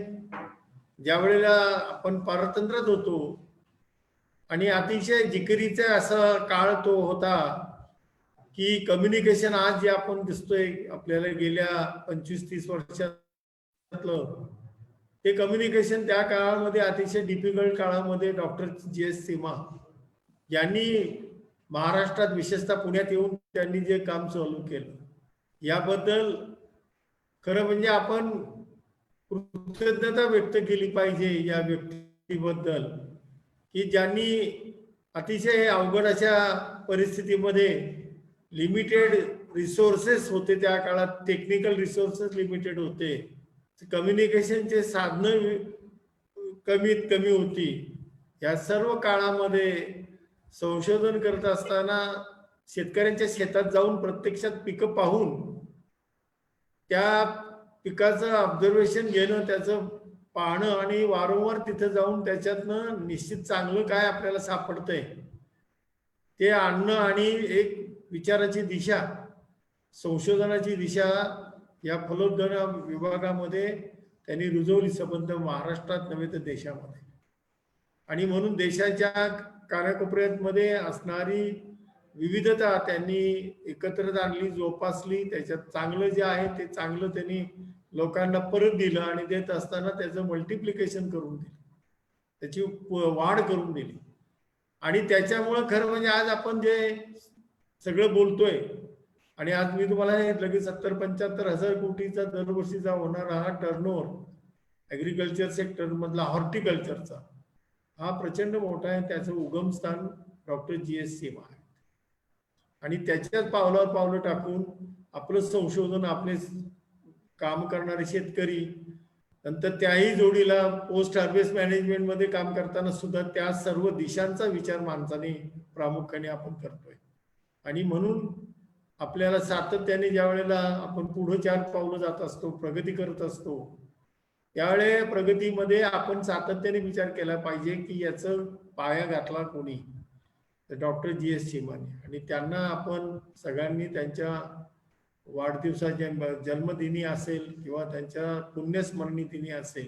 ज्या वेळेला आपण पारतंत्र्यात होतो आणि अतिशय जिकिरीचा असा काळ तो होता की कम्युनिकेशन आज जे आपण दिसतोय आपल्याला गेल्या 25-30 वर्षातलं ते कम्युनिकेशन त्या काळामध्ये अतिशय डिफिकल्ट काळामध्ये डॉक्टर GS चिमा यांनी महाराष्ट्रात विशेषतः पुण्यात येऊन त्यांनी जे काम चालू केलं याबद्दल खरं म्हणजे आपण कृतज्ञता व्यक्त केली पाहिजे या व्यक्तीबद्दल की ज्यांनी अतिशय अवघड अशा परिस्थितीमध्ये लिमिटेड रिसोर्सेस होते. त्या काळात टेक्निकल रिसोर्सेस लिमिटेड होते, कम्युनिकेशनचे साधनं कमीत कमी होती. या सर्व काळामध्ये संशोधन करत असताना शेतकऱ्यांच्या शेतात जाऊन प्रत्यक्षात पिकं पाहून त्या पिकाचं ऑब्झर्वेशन घेणं, त्याचं पाहणं आणि वारंवार तिथे जाऊन त्याच्यातनं निश्चित चांगलं काय आपल्याला सापडतंय ते आणणं आणि एक विचाराची दिशा, संशोधनाची दिशा या फलोद्यान विभागामध्ये त्यांनी रुजवली संबंध महाराष्ट्रात नव्हे तर देशामध्ये. आणि म्हणून देशाच्या कानाकोपऱ्यामध्ये असणारी विविधता त्यांनी एकत्रित आणली, जोपासली. त्याच्यात चांगलं जे आहे ते चांगलं त्यांनी लोकांना परत दिलं आणि देत असताना त्याचं मल्टिप्लिकेशन करून दिलं, त्याची वाढ करून दिली. आणि त्याच्यामुळं खरं म्हणजे आज आपण जे सगळं बोलतोय आणि आज मी तुम्हाला सांगितलं की 70-75 हजार कोटीचा दरवर्षीचा होणारा हा टर्नओव्हर ॲग्रिकल्चर सेक्टर मधला हॉर्टिकल्चरचा हा प्रचंड मोठा आहे. त्याचं उगमस्थान डॉक्टर GS चिमा आहे. आणि त्याच्याच पावलावर पावलं टाकून आपलं संशोधन, आपले काम करणारे शेतकरी, नंतर त्याही जोडीला पोस्ट हार्वेस्ट मॅनेजमेंट मध्ये काम करताना सुद्धा त्या सर्व दिशांचा विचार माणसाने प्रामुख्याने आपण करतोय. आणि म्हणून आपल्याला सातत्याने ज्या वेळेला आपण पुढे 4 पावलं जात असतो, प्रगती करत असतो, त्यावेळे प्रगतीमध्ये आपण सातत्याने विचार केला पाहिजे की याचं पाया घातला कोणी, तर डॉक्टर GS चिमाने. आणि त्यांना आपण सगळ्यांनी त्यांच्या वाढदिवसाच्या जन्मदिनी असेल किंवा त्यांच्या पुण्यस्मरणी दिनी असेल,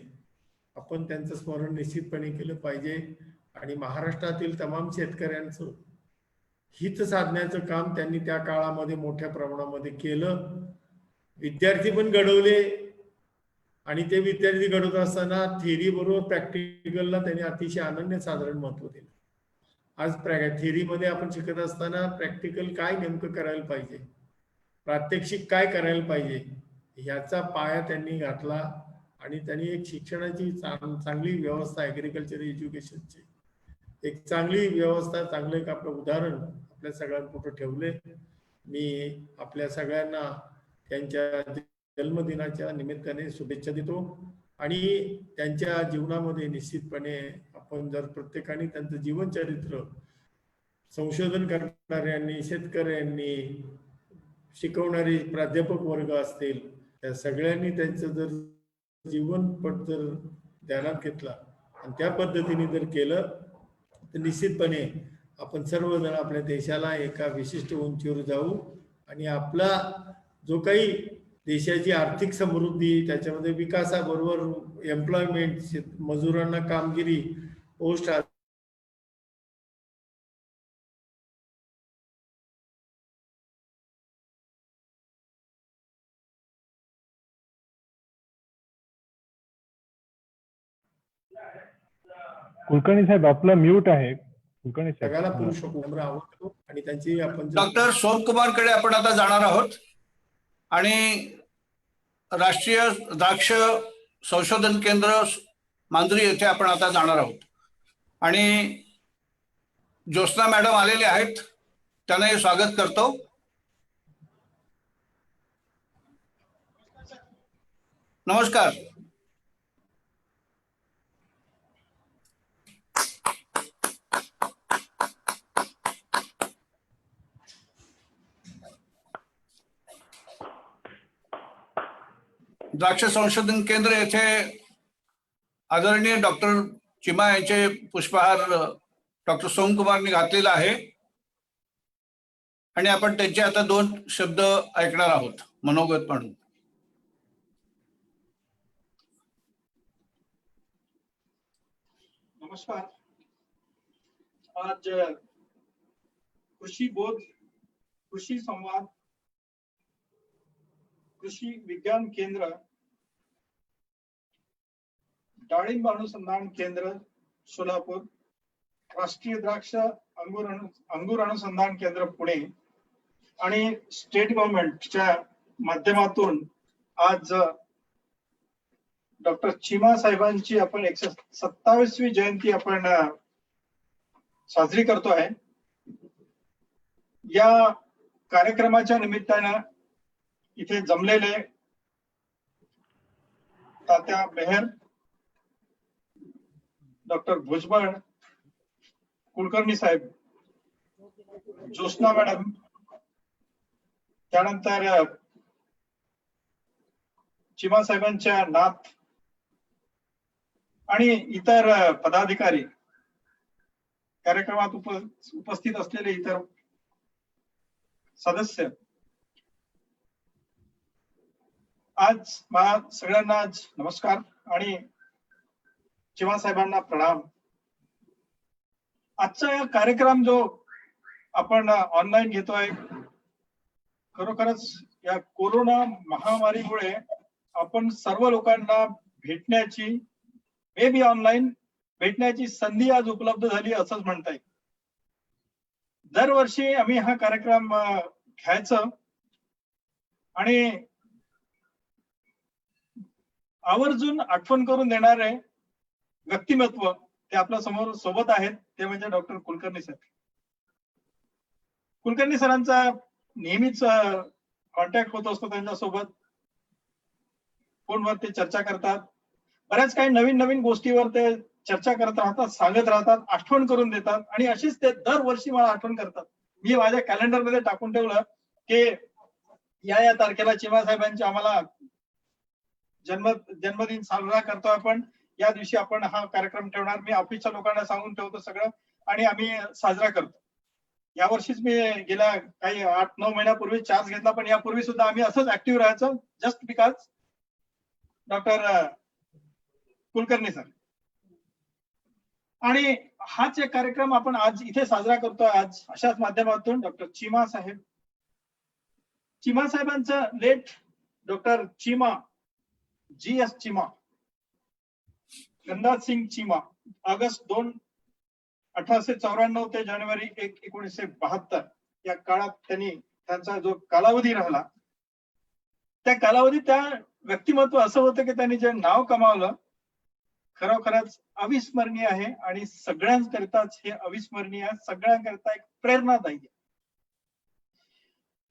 आपण त्यांचं स्मरण निश्चितपणे केलं पाहिजे. आणि महाराष्ट्रातील तमाम शेतकऱ्यांचं हित साधण्याचं काम त्यांनी त्या काळामध्ये मोठ्या प्रमाणामध्ये केलं. विद्यार्थी पण घडवले आणि ते विद्यार्थी घडवत असताना थेरी बरोबर प्रॅक्टिकलला त्यांनी अतिशय अनन्यसाधारण महत्व दिलं. आज थेरीमध्ये आपण शिकत असताना प्रॅक्टिकल काय नेमकं करायला पाहिजे, प्रात्यक्षिक काय करायला पाहिजे याचा पाया त्यांनी घातला. आणि त्यांनी एक शिक्षणाची चांगली व्यवस्था, ॲग्रिकल्चर एज्युकेशनची एक चांगली व्यवस्था, चांगलं एक आपलं उदाहरण आपल्या सगळ्यांपुढे ठेवले. मी आपल्या सगळ्यांना त्यांच्या जन्मदिनाच्या निमित्ताने शुभेच्छा देतो आणि त्यांच्या जीवनामध्ये निश्चितपणे आपण जर प्रत्येकाने त्यांचं जीवनचरित्र संशोधन करणाऱ्यांनी, शेतकऱ्यांनी, शिकवणारे प्राध्यापक वर्ग असतील, त्या सगळ्यांनी त्यांचं जर जीवनपट जर ध्यानात घेतला आणि त्या पद्धतीने जर केलं तर निश्चितपणे आपण सर्वजण आपल्या देशाला एका विशिष्ट उंचीवर जाऊ आणि आपला जो काही देशाची आर्थिक समृद्धी, त्याच्यामध्ये विकासाबरोबर एम्प्लॉयमेंट, मजुरांना कामगिरी, पोस्ट कुलकर्णी साहेब आपला म्यूट आहे. कुलकर्णी जगाला साहेब पुरू शकू आवडतो आणि त्यांची आपण डॉक्टर सोमकुमारकडे आपण आता जाणार आहोत आणि राष्ट्रीय द्राक्ष संशोधन केंद्र मांजरी येथे आपण आता जाणार आहोत आणि ज्योत्स्ना मॅडम आलेले आहेत, त्यांनाही स्वागत करतो. नमस्कार. द्राक्ष संशोधन केंद्र येथे आदरणीय डॉक्टर चिमा यांचे पुष्पहार डॉक्टर सोमकुमारनी घातलेला आहे आणि आपण त्यांचे आता 2 शब्द ऐकणार आहोत मनोगत म्हणून. नमस्कार. आज कृषी बोध, कृषी संवाद, कृषी विज्ञान केंद्र, डाळिंब अनुसंधान केंद्र सोलापूर, राष्ट्रीय द्राक्ष अंगूर अनुसंधान केंद्र पुणे आणि स्टेट गव्हर्नमेंटच्या माध्यमातून आज डॉक्टर चिमा साहेबांची आपण 127वी जयंती आपण साजरी करतो आहे. या कार्यक्रमाच्या निमित्तानं इथे जमलेले तात्या मेहर, डॉक्टर भुजबळ, कुलकर्णी साहेब, ज्योत्स्ना मॅडम, त्यानंतर चिमा साहेबांच्या नात आणि इतर पदाधिकारी, कार्यक्रमात उपस्थित असलेले इतर सदस्य, आज मला सगळ्यांना आज नमस्कार आणि चिमा साहेबांना प्रणाम. आजचा या कार्यक्रम जो आपण ऑनलाईन घेतोय, खरोखरच या कोरोना महामारीमुळे आपण सर्व लोकांना भेटण्याची, मे बी ऑनलाईन भेटण्याची संधी आज उपलब्ध झाली असंच म्हणता येईल. दरवर्षी आम्ही हा कार्यक्रम घ्यायचं आणि आवर्जून आठवण करून देणारे व्यक्तिमत्व ते आपल्या समोर सोबत आहेत, ते म्हणजे डॉक्टर कुलकर्णी सर. कुलकर्णी सरांचा नेहमीच कॉन्टॅक्ट होत असतो त्यांच्यासोबत, फोनवर ते चर्चा करतात, बऱ्याच काही नवीन नवीन गोष्टीवर ते चर्चा करत राहतात, सांगत राहतात, आठवण करून देतात आणि अशीच ते दरवर्षी मला आठवण करतात. मी माझ्या कॅलेंडर मध्ये टाकून ठेवलं की या तारखेला चिमा साहेबांची आम्हाला जन्मदिन साजरा करतो आपण, या दिवशी आपण हा कार्यक्रम ठेवणार. मी ऑफिसच्या लोकांना सांगून ठेवतो सगळं आणि आम्ही साजरा करतो. यावर्षीच मी गेल्या काही 8-9 महिन्यापूर्वी चार्ज घेतला, पण यापूर्वी सुद्धा आम्ही असंच ऍक्टिव्ह राहायचं, just because doctor Kulkarni sir. आणि हाच एक कार्यक्रम आपण आज इथे साजरा करतोय. आज अशाच माध्यमातून डॉक्टर चिमा साहेबांचं late doctor Chima GS Chima, गंदाज Singh Chima, August 2, 1894 ते जानेवारी 1, 1972 या काळात त्यांचा जो कालावधी राहिला, त्या कालावधीत त्या व्यक्तिमत्व असं होतं की त्यांनी जे नाव कमावलं खरोखरच अविस्मरणीय आहे आणि सगळ्यांकरिताच हे अविस्मरणीय, सगळ्यांकरिता एक प्रेरणादायी आहे.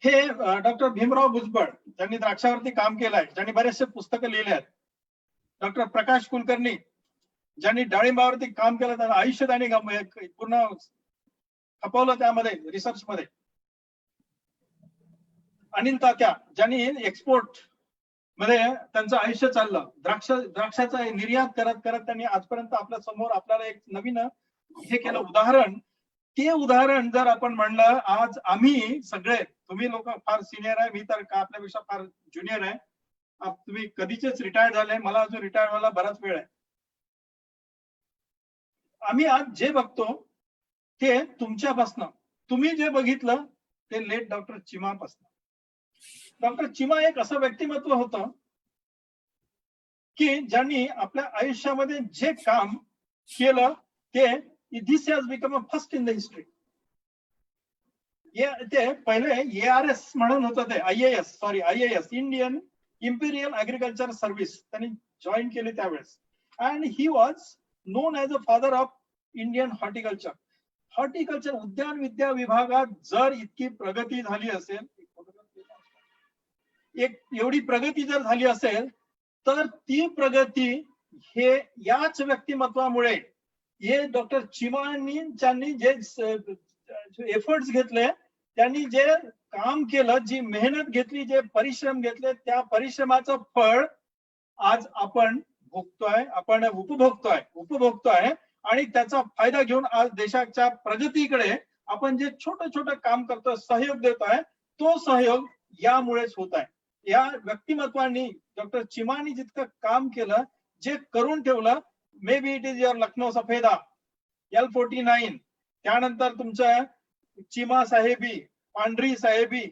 हे डॉक्टर भीमराव भुजबळ ज्यांनी द्राक्षावरती काम केलंय, ज्यांनी बरेचसे पुस्तकं लिहिले आहेत. डॉक्टर प्रकाश कुलकर्णी ज्यांनी डाळिंबावरती काम केलं, त्यांना आयुष्य त्यांनी पूर्ण खपवलं त्यामध्ये रिसर्च मध्ये. अनिल तात्या ज्यांनी एक्सपोर्ट मध्ये त्यांचं आयुष्य चाललं, द्राक्षाचा निर्यात करत करत त्यांनी आजपर्यंत आपल्या समोर आपल्याला एक नवीन हे केलं उदाहरण. ते उदाहरण जर आपण म्हणलं, आज आम्ही सगळे, तुम्ही लोक फार सिनियर आहे, मी तर आपल्यापेक्षा फार ज्युनियर आहे, तुम्ही कधीचेच रिटायर्ड झाले, मला अजून रिटायर व्हायला बराच वेळ आहे. आम्ही आज जे बघतो ते तुमच्यापासनं, तुम्ही जे बघितलं ते लेट डॉक्टर चिमापासनं. डॉक्टर चिमा एक असं व्यक्तिमत्व होतं की ज्यांनी आपल्या आयुष्यामध्ये जे काम केलं ते this has become a first in the history. ते पहिले ARS म्हणून होतं, ते IAS Indian imperial agriculture service त्यांनी जॉईन केली त्यावेळेस. And he was known as a father of Indian horticulture. Horticulture उद्यान विद्या विभागात जर इतकी प्रगती झाली असेल, एवढी प्रगती जर झाली असेल, तर ती प्रगती हे याच व्यक्तिमत्वामुळे, हे डॉक्टर चिमांनी ज्यांनी जे एफर्ट्स घेतले, त्यांनी जे काम केलं, जी मेहनत घेतली, जे परिश्रम घेतले, त्या परिश्रमाचं फळ आज आपण भोगतोय, आपण उपभोगतोय आणि त्याचा फायदा घेऊन आज देशाच्या प्रगतीकडे आपण जे छोटं छोटं काम करतोय, सहयोग देतोय, तो सहयोग यामुळेच होत आहे. या व्यक्तिमत्वांनी, डॉक्टर चिमानी जितकं काम केलं, जे करून ठेवलं, may be it is your Lucknow सफेदा, L49, त्यानंतर तुमच्या चिमा साहेबी, पांढरी साहेबी,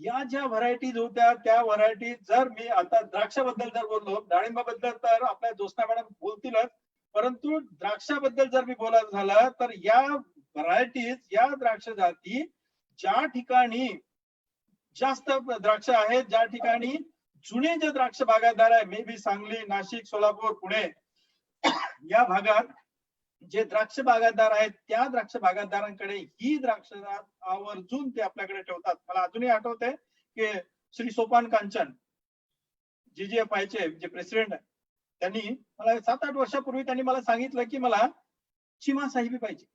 या ज्या व्हरायटीज होत्या, त्या व्हरायटी, जर मी आता द्राक्षाबद्दल जर बोललो, डाळिंबाबद्दल तर आपल्या ज्योत्स्ना मॅडम बोलतीलच, परंतु द्राक्षाबद्दल जर मी बोलायचं झालं तर या व्हरायटीज, या द्राक्ष जाती ज्या ठिकाणी जास्त द्राक्ष आहेत, ज्या ठिकाणी जुने जे द्राक्ष बागायतदार आहे, मे बी सांगली, नाशिक, सोलापूर, पुणे या भागात जे द्राक्ष बागायतदार आहेत, त्या द्राक्ष बागायतदारांकडे ही द्राक्ष आवर्जून ते आपल्याकडे ठेवतात. मला अजूनही आठवतंय की श्री सोपान कांचन GGFI चे जे प्रेसिडेंट आहे, त्यांनी मला 7-8 वर्षापूर्वी त्यांनी मला सांगितलं की मला चिमा साहेबी पाहिजे,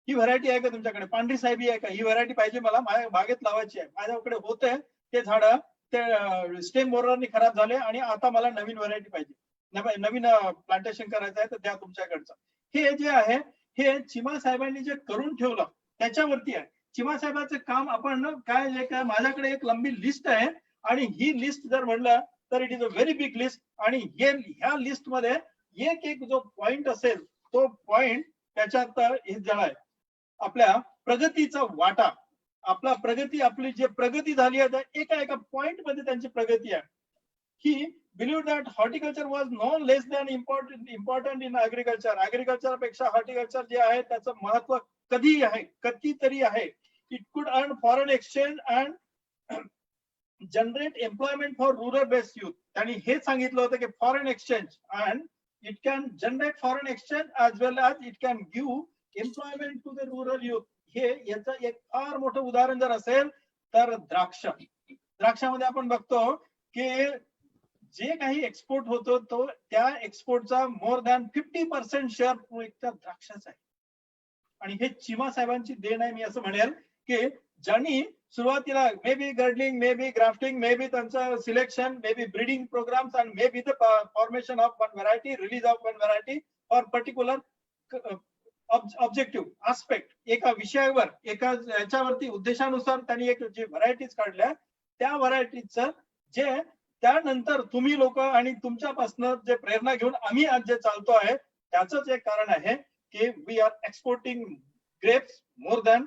ही व्हरायटी आहे का तुमच्याकडे, पांढरी साहेबी आहे का, ही व्हरायटी पाहिजे, मला माझ्या बागेत लावायची आहे. माझ्याकडे होते ते झाड, ते स्टेम बोररनी खराब झाले आणि आता मला नवीन व्हरायटी पाहिजे, नवीन प्लांटेशन करायचं आहे, तर द्या तुमच्याकडचं. हे जे आहे, हे चिमा साहेबांनी जे करून ठेवलं त्याच्यावरती आहे. चिमा साहेबांचं काम आपण काय, माझ्याकडे एक लंबी लिस्ट आहे आणि ही लिस्ट जर म्हणलं तर it is a very big list. आणि ह्या लिस्ट मध्ये एक जो पॉइंट असेल, तो पॉइंट त्याच्यात हे आहे, आपल्या प्रगतीचा वाटा, आपली जी प्रगती झाली आहे, एका पॉइंट मध्ये त्यांची प्रगती आहे. He believe that horticulture was none less than important in agriculture. Agriculture पेक्षा हॉर्टिकल्चर जे आहे त्याचं महत्व कधीतरी आहे. It could earn foreign exchange and generate employment for rural based youth. त्यांनी हे सांगितलं होतं की foreign exchange and it can generate foreign exchange as well as it can give employment to the rural youth. हे याचं एक फार मोठं उदाहरण जर असेल तर द्राक्षामध्ये आपण बघतो की जे काही एक्सपोर्ट होतो, तो त्या एक्सपोर्टचा मोर दॅन 50% शेअर द्राक्षाचा आहे. आणि हे चिमा साहेबांची देण आहे, मी असं म्हणेल की ज्यांनी सुरुवातीला may be girdling, may be grafting, may be त्यांचं selection, may be breeding programmes and may be the formation of one variety, release of one variety for particular objective aspect, एका विषयावर, एका याच्यावरती उद्देशानुसार त्यांनी एक जे व्हरायटीज काढल्या, त्या व्हरायटीचं जे त्यानंतर तुम्ही लोक आणि तुमच्यापासून जे प्रेरणा घेऊन आम्ही आज जे चालतो आहे, त्याचंच एक कारण आहे की we are exporting grapes more than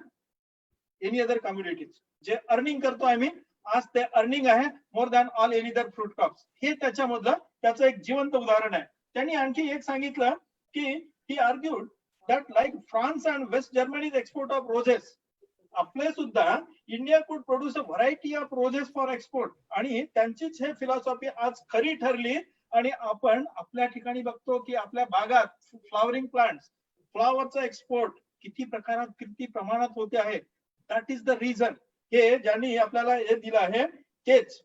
any other communities. जे अर्निंग करतो आम्ही आज, ते अर्निंग आहे more than all any other fruit crops. हे त्याचं एक जिवंत उदाहरण आहे. त्यांनी आणखी एक सांगितलं की he argued that like France and West Germany's export of roses, आपले सुद्धा India could produce a variety of roses for export. आणि त्यांचीच हे फिलॉसॉफी आज खरी ठरली. आणि आपण आपल्या ठिकाणी बघतो की आपल्या बागात फ्लॉवरिंग प्लांट्स, फ्लॉवरचा एक्सपोर्ट किती प्रमाणात होते आहे. दॅट इज द रिझन हे ज्यांनी आपल्याला हे दिलं आहे तेच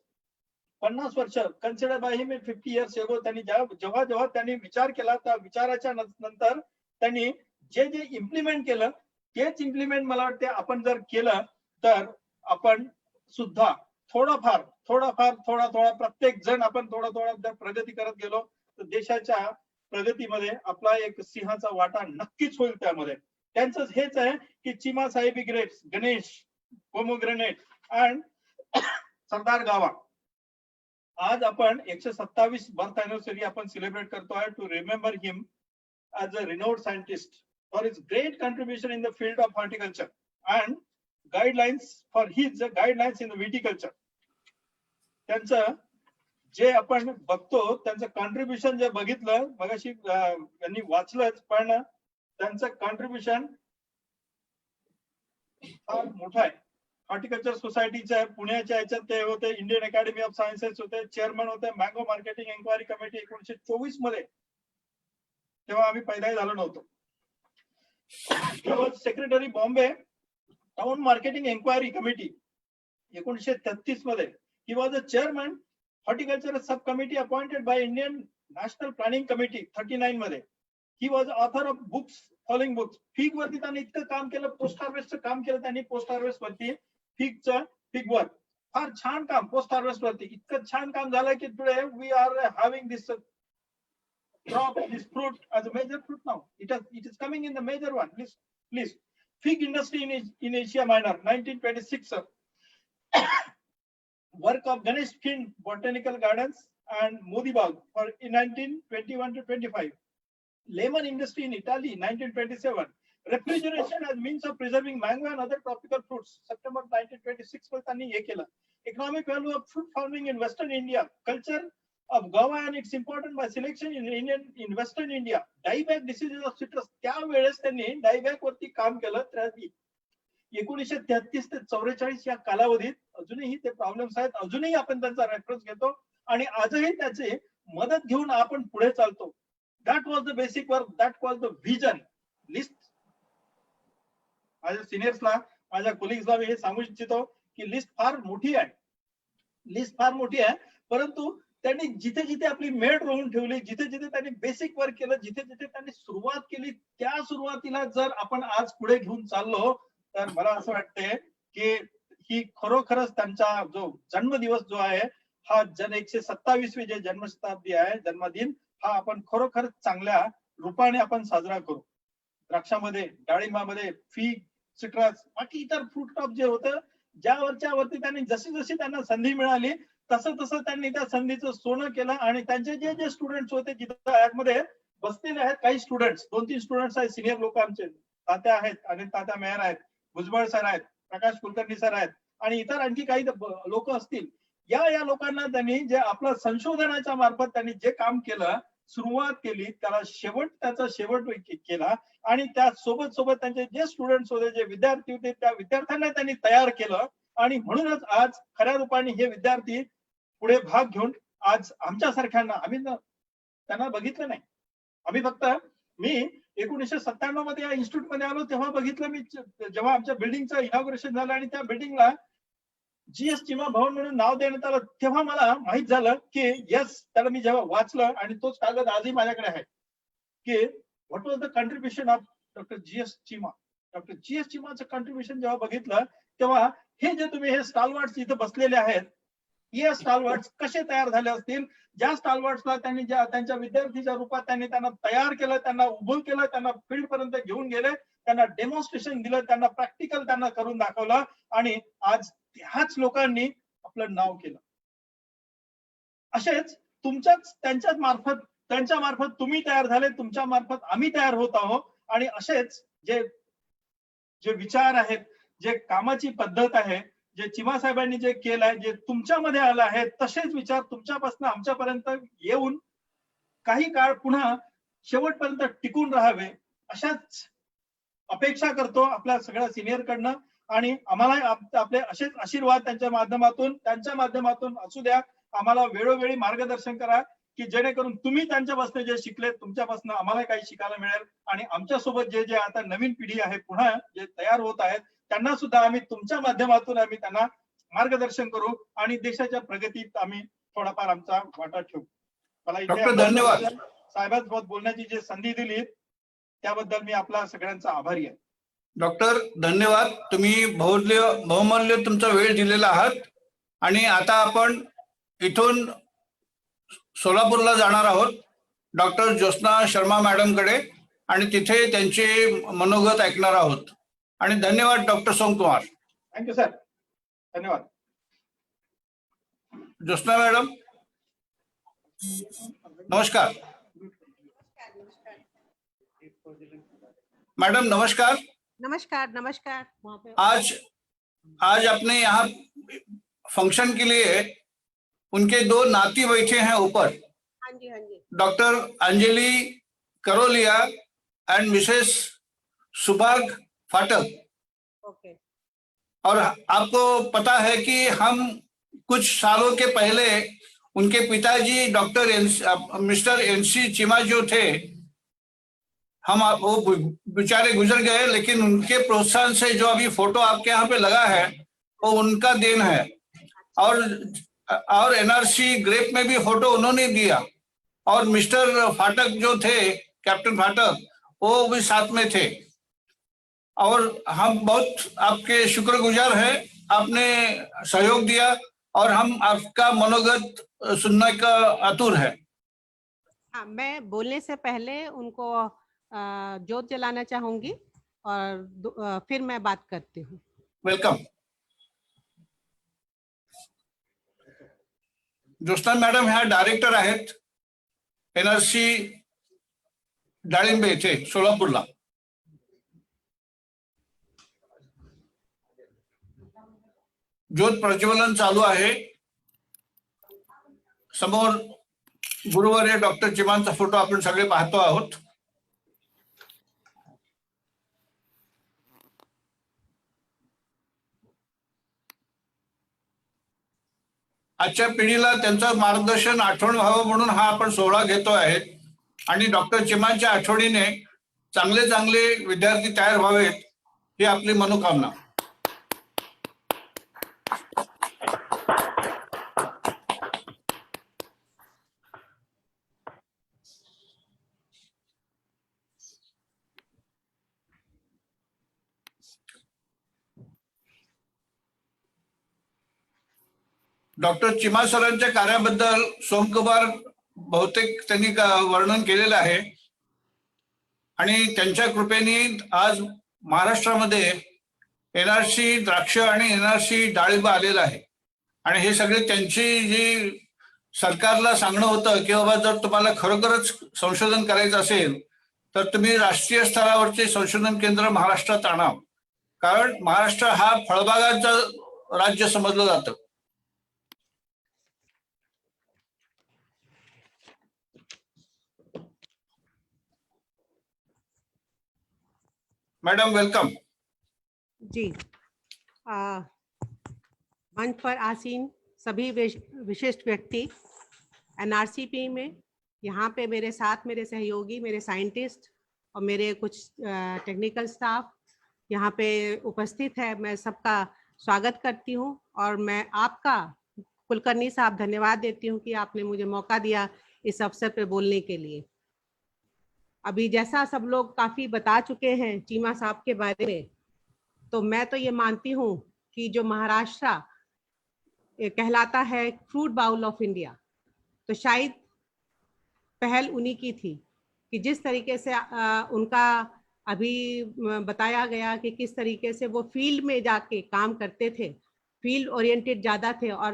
50 वर्ष consider by him 50 years ago त्यांनी जेव्हा जेव्हा त्यांनी विचार केला त्या विचाराच्या नंतर त्यांनी जे जे इम्प्लिमेंट केलं तेच इम्प्लिमेंट मला वाटते आपण जर केलं तर आपण सुद्धा थोडा प्रत्येक जण आपण थोडा प्रगती करत गेलो तर देशाच्या प्रगतीमध्ये आपला एक सिंहाचा वाटा नक्कीच होईल त्यामध्ये. त्यांचं हेच आहे की Chima Sahebi grapes, Ganesh, pomegranate and Sardar guava. आज आपण 127 बर्थ अॅनिव्हर्सरी आपण सेलिब्रेट करतोय to remember him as a renowned scientist for his great contribution in the field of horticulture and guidelines for his guidelines in the viticulture. त्यांचं जे आपण बघतो त्यांचं contribution जे बघितलं मगाशी यांनी वाचलंच पण त्यांचं कॉन्ट्रीब्युशन फार मोठं आहे. हॉर्टिकल्चर सोसायटीच्या पुण्याच्या याच्यात ते होते, इंडियन अकॅडमी ऑफ सायन्सेस होते, चेअरमन होते, मँगो मार्केटिंग एन्क्वायरी कमिटी 1924 मध्ये, तेव्हा आम्ही पैदाही झालो नव्हतो. Secretary Bombay town marketing enquiry committee 1933 मध्ये. He was a chairman horticulture sub committee appointed by Indian national planning committee 39 मध्ये. He was author of books following books. Fig वरती त्यांनी इतकं काम केलं, पोस्ट हार्वेस्टचं काम केलं त्यांनी. पोस्ट हार्वेस्ट वरती फिग वर फार छान काम, पोस्ट हार्वेस्ट वरती इतकं छान काम झालं की today we are having this crop, this fruit as a major fruit now. It is coming in the major one list. Fig industry in Asia Minor 1926. Work of Ganesh Kind Botanical Gardens and Modi Bagh for in 1921 to 25. Lemon industry in Italy 1927. Refrigeration as means of preserving mango and other tropical fruits. September 1926 मध्ये त्यांनी हे केलं. Economic value of fruit farming in Western India. Culture of guava and its important by selection in Western India. Dieback diseases of citrus. त्यावेळेस त्यांनी dieback वरती काम केलं. 1933 ते 44 या कालावधीत अजूनही ते प्रॉब्लेम्स आहेत. अजूनही आपण त्यांचा रेफरन्स घेतो आणि आजही त्याची मदत घेऊन आपण पुढे चालतो. That was the basic work, that was the vision. List माझ्या सिनियर्सला, माझ्या कोलिग्सला मी हे सांगू इच्छितो की लिस्ट फार मोठी आहे. परंतु त्यांनी जिथे जिथे आपली मेड रोवून ठेवली, जिथे जिथे त्यांनी बेसिक वर्क केलं, जिथे जिथे त्यांनी सुरुवात केली, त्या सुरुवातीला जर आपण आज पुढे घेऊन चाललो तर मला असं वाटतंय की ही खरोखरच त्यांचा जो जन्मदिवस जो आहे हा 127वी जे जन्मशताब्दी आहे, जन्मदिन हा आपण खरोखर चांगल्या रूपाने आपण साजरा करू. द्राक्षामध्ये, डाळिंबामध्ये, फिग, सिट्रस, बाकी इतर फ्रूट क्रॉप जे होतं ज्यावरती त्यांनी जशी जशी त्यांना संधी मिळाली तसं तसं त्यांनी त्या संधीचं सोनं केलं. आणि त्यांचे जे जे स्टुडंट्स होते जिथं यामध्ये बसलेले आहेत, काही स्टुडंट्स, 2-3 स्टुडंट्स आहेत, सिनियर लोक आमचे, तात्या आहेत, अनिल तात्या मेहर आहेत, भुजबळ सर आहेत, प्रकाश कुलकर्णी सर आहेत आणि इतर आणखी काही लोक असतील. या लोकांना त्यांनी जे आपलं संशोधनाच्या मार्फत त्यांनी जे काम केलं, सुरुवात केली, त्याचा शेवट केला आणि त्या सोबत त्यांचे जे स्टुडंट्स होते, जे विद्यार्थी होते, त्या विद्यार्थ्यांना त्यांनी तयार केलं. आणि म्हणूनच आज खऱ्या रूपाने हे विद्यार्थी पुढे भाग घेऊन आज आमच्यासारख्यांना, आम्ही त्यांना बघितलं नाही, आम्ही फक्त मी 1997 मध्ये या इन्स्टिट्यूट मध्ये आलो तेव्हा बघितलं मी, जेव्हा आमच्या बिल्डिंगचं इनॉग्रेशन झालं आणि त्या बिल्डिंगला GS चिमा भवन म्हणून नाव देण्यात आलं तेव्हा मला माहित झालं की यस, त्याला मी जेव्हा वाचलं आणि तोच कागद आजही माझ्याकडे आहे की what was the contribution of doctor GS Cheema. Doctor GS चिमाचं कॉन्ट्रीब्युशन जेव्हा बघितलं तेव्हा हे जे तुम्ही हे स्टॉलवर्ड्स इथे बसलेले आहेत, हे स्टॉलवर्ड्स कसे तयार झाले असतील, ज्या स्टॉलवर्ड्सला त्यांनी त्यांच्या विद्यार्थीच्या रूपात त्यांनी त्यांना तयार केलं, त्यांना उभं केलं, त्यांना फील्ड पर्यंत घेऊन गेले, त्यांना डेमॉन्स्ट्रेशन दिलं, त्यांना प्रॅक्टिकल त्यांना करून दाखवलं आणि आज ह्याच लोकांनी आपलं नाव केलं. असेच त्यांच्या मार्फत तुम्ही तयार झाले, तुमच्या मार्फत आम्ही तयार होत आहोत. आणि असेच जे विचार आहेत, जे कामाची पद्धत आहे, जे चिमा साहेबांनी जे केलं आहे, जे तुमच्यामध्ये आलं आहे, तसेच विचार तुमच्यापासून आमच्यापर्यंत येऊन काही काळ पुन्हा शेवटपर्यंत टिकून राहावे अशाच अपेक्षा करतो आपल्या सगळ्या सिनियर कडनं. आणि आम्हाला आपले असेच आशीर्वाद त्यांच्या माध्यमातून असू द्या. आम्हाला वेळोवेळी मार्गदर्शन करा की जेणेकरून तुम्ही त्यांच्यापासून जे शिकले, तुमच्यापासून आम्हाला काही शिकायला मिळेल. आणि आमच्या सोबत जे आता नवीन पिढी आहे पुन्हा जे तयार होत आहेत त्यांना सुद्धा आम्ही तुमच्या माध्यमातून आम्ही त्यांना मार्गदर्शन करू आणि देशाच्या प्रगतीत आम्ही थोडाफार आमचा वाटा ठेवू. मला इथे डॉक्टर, धन्यवाद. साहेबांसोबत बोलण्याची जी संधी दिली त्याबद्दल मी आपला सगळ्यांचा आभारी आहे. डॉक्टर, धन्यवाद. तुम्ही बहुमूल्य तुमचा वेळ दिलेला आहात. आणि आता आपण इथून सोलापूरला जाणार आहोत डॉक्टर ज्योत्स्ना शर्मा मॅडमकडे आणि तिथे त्यांचे मनोगत ऐकणार आहोत. आणि धन्यवाद डॉक्टर सोमकुमार. Thank you sir. धन्यवाद. ज्योत्स्ना मॅडम, नमस्कार. मैडम नमस्कार. नमस्कार. नमस्कार. वहाँ पे आज अपने यहाँ फंक्शन के लिए उनके 2 नाती बैठे हैं ऊपर, हाँ जी, हाँ जी. Doctor Anjali Karolia and Mrs Subhag Phatak. Okay. और आपको पता है कि हम कुछ सालों के पहले उनके पिताजी डॉक्टर मिस्टर एनसी चीमा जो थे, वो बेचारे गुजर गए, लेकिन उनके प्रोत्साहन से जो अभी फोटो आपके यहाँ पे लगा है वो उनका देन है. और एनआरसी ग्रेप में भी फोटो उन्होंने दिया. और मिस्टर फाटक जो थे, कैप्टन फाटक, वो भी साथ में थे. और हम बहुत आपके शुक्रगुजार हैं, आपने सहयोग दिया और हम आपका मनोगत सुनने का आतुर है. हाँ, मैं बोलने से पहले उनको जोत जलाना चाहूंगी और फिर मैं बात करती हूँ. वेलकम. ज्योत्स्ना मॅडम ह्या डायरेक्टर आहेत एनआरसी डाळिंबे येथे सोलापूरला. ज्योत प्रज्वलन चालू आहे. समोर गुरुवारी डॉक्टर चिमांचा फोटो आपण सगळे पाहतो आहोत. आजच्या पिढीला त्यांचं मार्गदर्शन आठवण व्हावं म्हणून हा आपण सोहळा घेतो आहे. आणि डॉक्टर चिमांच्या आठवणीने चांगले चांगले विद्यार्थी तयार व्हावेत ही आपली मनोकामना. डॉक्टर चिमा सरांच्या कार्याबद्दल सोमकुमार बहुतेक त्यांनी वर्णन केलेलं आहे. आणि त्यांच्या कृपेने आज महाराष्ट्रामध्ये एनआरसी द्राक्ष आणि एनआरसी डाळिंब आलेला आहे. आणि हे सगळे त्यांची जी सरकारला सांगणं होतं की बाबा जर तुम्हाला खरोखरच संशोधन करायचं असेल तर तुम्ही राष्ट्रीय स्तरावरचे संशोधन केंद्र महाराष्ट्रात आणा. कारण महाराष्ट्र हा फळबागाचं राज्य समजलं जातं. Madam welcome. जी. मंच पर आसीन सभी विशिष्ट व्यक्ति, एनआरसीपी में यहाँ पे मेरे साथ मेरे सहयोगी, मेरे साइंटिस्ट और मेरे कुछ टेक्निकल स्टाफ यहाँ पे उपस्थित है. मैं सबका स्वागत करती हूँ और मैं आपका कुलकर्णी साहब धन्यवाद देती हूँ कि आपने मुझे मौका दिया इस अवसर पर बोलने के लिए. अभी जैसा सब लोग काफी बता चुके हैं चीमा साहब के बारे में, तो मैं तो ये मानती हूँ कि जो महाराष्ट्र कहलाता है फ्रूट बाउल ऑफ इंडिया, तो शायद पहल उन्हीं की थी कि जिस तरीके से उनका अभी बताया गया कि किस तरीके से वो फील्ड में जाके काम करते थे, फील्ड ओरिएंटेड ज़्यादा थे. और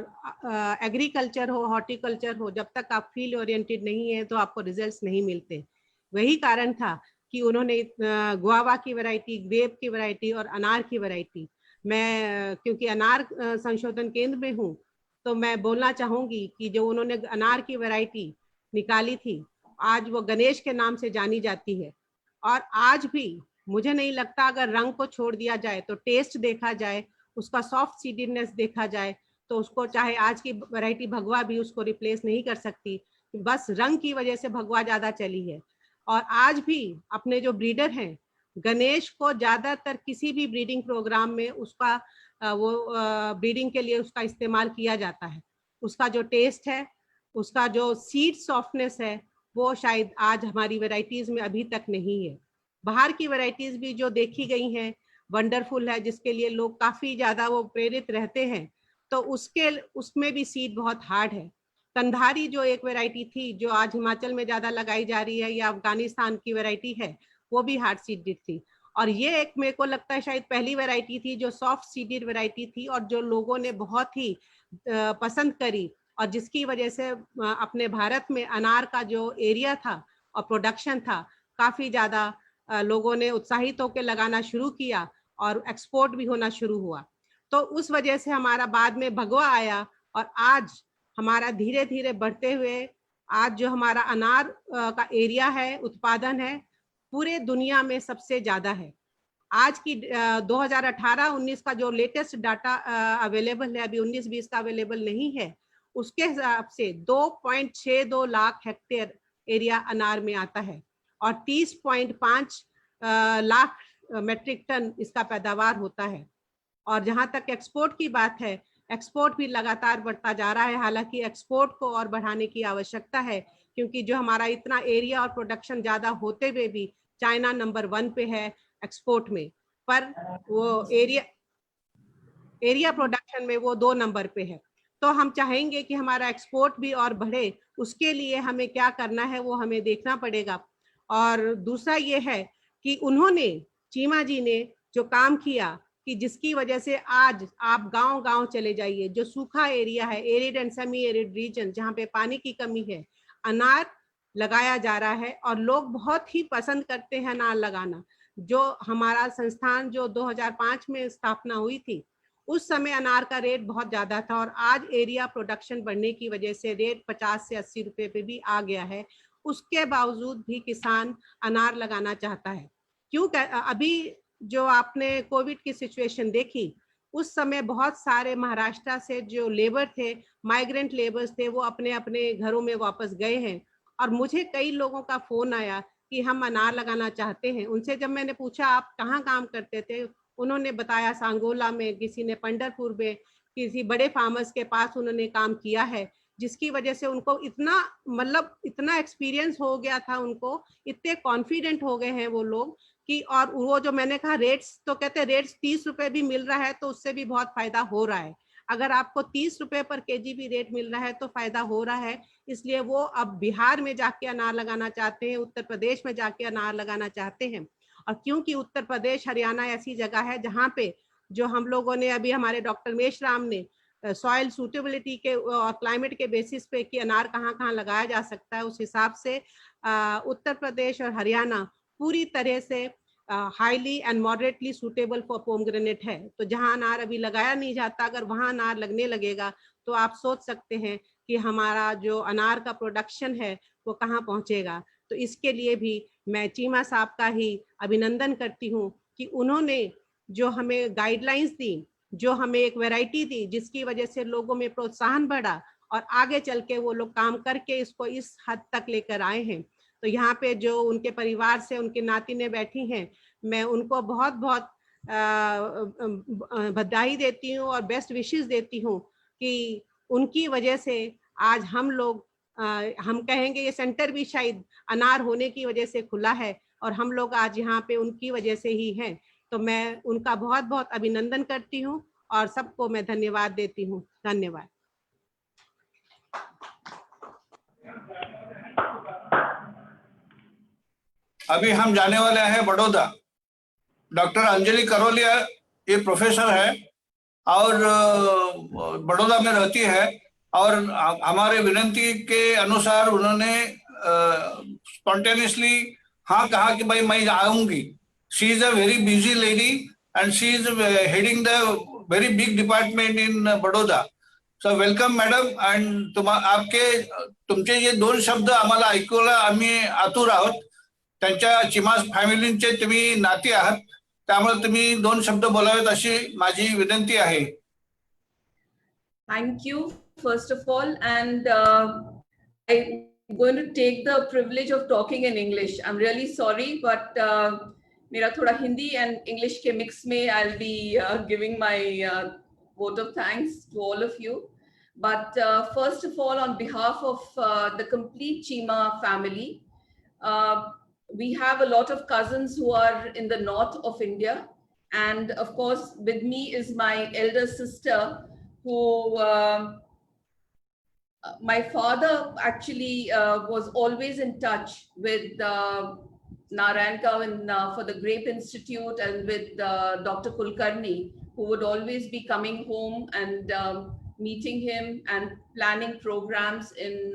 एग्रीकल्चर हो, हॉर्टिकल्चर हो, जब तक आप फील्ड ओरिएंटेड नहीं है तो आपको रिजल्ट्स नहीं मिलते. वही कारण था कि उन्होंने गुआवा की वैरायटी, ग्रेप की वैरायटी और अनार की वैरायटी, मैं क्योंकि अनार संशोधन केंद्र में हूँ तो मैं बोलना चाहूँगी कि जो उन्होंने अनार की वैरायटी निकाली थी आज वो गणेश के नाम से जानी जाती है. और आज भी मुझे नहीं लगता, अगर रंग को छोड़ दिया जाए तो टेस्ट देखा जाए, उसका सॉफ्ट सीडीनेस देखा जाए तो उसको चाहे आज की वैरायटी भगवा भी उसको रिप्लेस नहीं कर सकती. बस रंग की वजह से भगवा ज़्यादा चली है. और आज भी अपने जो ब्रीडर हैं गणेश को ज्यादातर किसी भी ब्रीडिंग प्रोग्राम में उसका वो ब्रीडिंग के लिए उसका इस्तेमाल किया जाता है। उसका जो टेस्ट है, उसका जो सीड सॉफ्टनेस है, वो शायद आज हमारी वैरायटीज में अभी तक नहीं है। बाहर की वैरायटीज भी जो देखी गई हैं वंडरफुल है, जिसके लिए लोग काफी ज्यादा वो प्रेरित रहते हैं, तो उसमें भी सीड बहुत हार्ड है। कंधारी जो एक वैरायटी थी जो आज हिमाचल में ज्यादा लगाई जा रही है, या अफगानिस्तान की वैरायटी है, वो भी हार्ड सीडेड थी। और ये एक मेरे को लगता है शायद पहली वैरायटी थी जो सॉफ्ट सीडेड वैरायटी थी, और जो लोगों ने बहुत ही पसंद करी, और जिसकी वजह से अपने भारत में अनार का जो एरिया था और प्रोडक्शन था, काफी ज्यादा लोगों ने उत्साहित होकर लगाना शुरू किया और एक्सपोर्ट भी होना शुरू हुआ। तो उस वजह से हमारा बाद में भगवा आया, और आज हमारा धीरे धीरे बढ़ते हुए आज जो हमारा अनार का एरिया है, उत्पादन है, पूरे दुनिया में सबसे ज्यादा है। आज की 2018-19 का जो लेटेस्ट डाटा अवेलेबल है, अभी 19-20 का अवेलेबल नहीं है, उसके हिसाब से 2.62 लाख हेक्टेयर एरिया अनार में आता है, और 30.5 लाख मेट्रिक टन इसका पैदावार होता है। और जहां तक एक्सपोर्ट की बात है, एक्सपोर्ट भी लगातार बढ़ता जा रहा है। हालांकि एक्सपोर्ट को और बढ़ाने की आवश्यकता है, क्योंकि जो हमारा इतना एरिया और प्रोडक्शन ज्यादा होते हुए भी चाइना नंबर 1 पे है एक्सपोर्ट में, पर वो एरिया प्रोडक्शन में वो 2 नंबर पे है। तो हम चाहेंगे कि हमारा एक्सपोर्ट भी और बढ़े, उसके लिए हमें क्या करना है वो हमें देखना पड़ेगा। और दूसरा ये है कि उन्होंने, चीमा जी ने जो काम किया, कि जिसकी वजह से आज आप गांव-गांव चले जाइए, जो सूखा एरिया है, arid and semi arid region, जहाँ पे पानी की कमी है, अनार लगाया जा रहा है, और लोग बहुत ही पसंद करते हैं अनार लगाना। जो हमारा संस्थान जो 2005 में स्थापना हुई थी, उस समय अनार का रेट बहुत ज्यादा था, और आज एरिया प्रोडक्शन बढ़ने की वजह से रेट 50 से 80 रुपए पे भी आ गया है। उसके बावजूद भी किसान अनार लगाना चाहता है। क्यों? अभी जो आपने कोविड की सिचुएशन देखी, उस समय बहुत सारे महाराष्ट्र से जो लेबर थे, माइग्रेंट लेबर्स थे, वो अपने अपने घरों में वापस गए हैं। और मुझे कई लोगों का फोन आया कि हम अनार लगाना चाहते हैं। उनसे जब मैंने पूछा आप कहाँ काम करते थे, उन्होंने बताया सांगोला में, किसी ने पंढरपुर में, किसी बड़े फार्मर्स के पास उन्होंने काम किया है, जिसकी वजह से उनको इतना एक्सपीरियंस हो गया था, उनको इतने कॉन्फिडेंट हो गए हैं वो लोग कि, और वो जो मैंने कहा रेट्स, तो कहते हैं रेट्स 30 रुपए भी मिल रहा है तो उससे भी बहुत फायदा हो रहा है। अगर आपको 30 रुपए पर केजी भी रेट मिल रहा है तो फायदा हो रहा है। इसलिए वो अब बिहार में जाके अनार लगाना चाहते हैं, उत्तर प्रदेश में जाके अनार लगाना चाहते हैं। और क्योंकि उत्तर प्रदेश, हरियाणा ऐसी जगह है जहाँ पे जो हम लोगों ने अभी, हमारे डॉक्टर मेश्राम ने सॉइल सूटेबिलिटी के और क्लाइमेट के बेसिस पे कि अनार कहाँ कहाँ लगाया जा सकता है, उस हिसाब से उत्तर प्रदेश और हरियाणा पूरी तरह से highly and moderately suitable for pomegranate है। तो जहाँ अनार अभी लगाया नहीं जाता, अगर वहाँ अनार लगने लगेगा तो आप सोच सकते हैं कि हमारा जो अनार का प्रोडक्शन है वो कहाँ पहुँचेगा। तो इसके लिए भी मैं चीमा साहब का ही अभिनंदन करती हूँ कि उन्होंने जो हमें गाइडलाइंस दी, जो हमें एक वैरायटी दी, जिसकी वजह से लोगों में प्रोत्साहन बढ़ा, और आगे चल के वो लोग काम करके इसको इस हद तक लेकर आए हैं। तो यहाँ पे जो उनके परिवार से उनके नातिनें बैठी हैं, मैं उनको बहुत बहुत बधाई देती हूँ और बेस्ट विशेस देती हूँ कि उनकी वजह से आज हम लोग, हम कहेंगे ये सेंटर भी शायद अनार होने की वजह से खुला है, और हम लोग आज यहाँ पे उनकी वजह से ही हैं। तो मैं उनका बहुत बहुत अभिनंदन करती हूँ और सबको मैं धन्यवाद देती हूँ। धन्यवाद। अभी हम जाने वाले हैं बड़ौदा। डॉक्टर अंजलि करोलिया ये प्रोफेसर है और बड़ौदा में रहती है, और हमारे विनंती के अनुसार उन्होंने स्पॉन्टेनियसली हाँ कहा कि भाई मैं आऊंगी। She is a very busy lady and she is heading the very big department in Baroda. So welcome madam. And तुमचे जे 2 शब्द आम्हाला ऐकूला आम्ही आतुर आहोत. त्यांच्या चिमास फॅमिलीचे तुम्ही नाती आहात, त्यामुळे तुम्ही 2 शब्द बोलावेत अशी माझी विनंती आहे. Thank you, first of all, and I'm going to take the privilege of talking in English. I'm really sorry, but मेरा थोड़ा Hindi and English K mix में I'll be giving my vote of thanks to all of you. But first of all, on behalf of the complete Chima family, we have a lot of cousins who are in the north of India. And of course, with me is my elder sister who my father actually was always in touch with Narayankavan for the Grape Institute and with Dr. Kulkarni, who would always be coming home and meeting him and planning programs in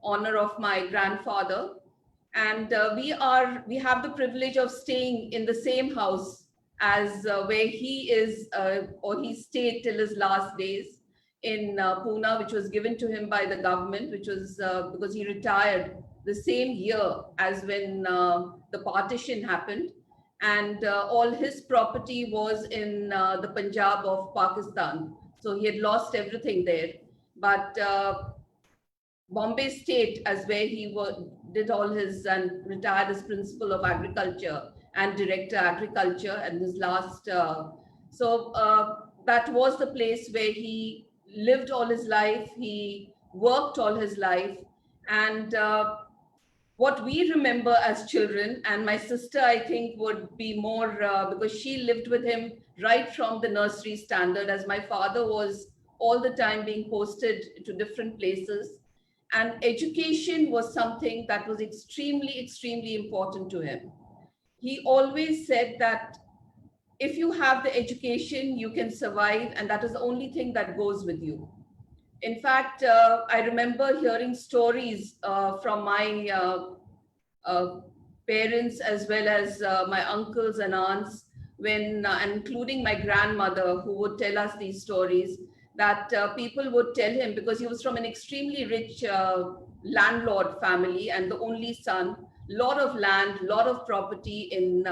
honor of my grandfather. And we have the privilege of staying in the same house as where he is, or he stayed till his last days in Pune, which was given to him by the government, which was because he retired the same year as when the partition happened. And all his property was in the Punjab of Pakistan. So he had lost everything there. But Bombay State, as where he did all his and retired as principal of agriculture and director agriculture, and his last. That was the place where he lived all his life. He worked all his life, and what we remember as children, and my sister, I think, would be more because she lived with him right from the nursery standard, as my father was all the time being posted to different places. And education was something that was extremely, extremely important to him. He always said that if you have the education, you can survive, and that is the only thing that goes with you. In fact, I remember hearing stories from my parents as well as my uncles and aunts, when, including my grandmother, who would tell us these stories, that people would tell him, because he was from an extremely rich landlord family and the only son, lot of land, lot of property in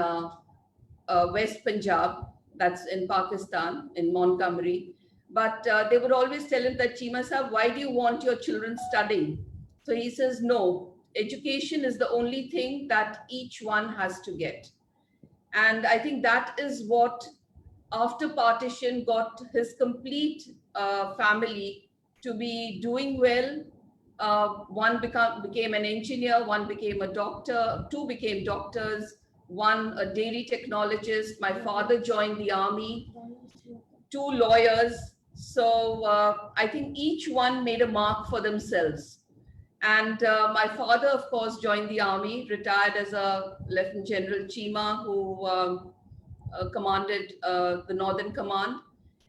West Punjab, that's in Pakistan, in Montgomery. But they would always tell him that, Chima Sahab, why do you want your children studying? So he says, no, education is the only thing that each one has to get. And I think that is what, after partition, got his complete family to be doing well. One became an engineer, one became a doctor, two became doctors, one a dairy technologist. My father joined the army, two lawyers. So I think each one made a mark for themselves. And my father, of course, joined the army, retired as a Lieutenant General Chima, who commanded the Northern Command.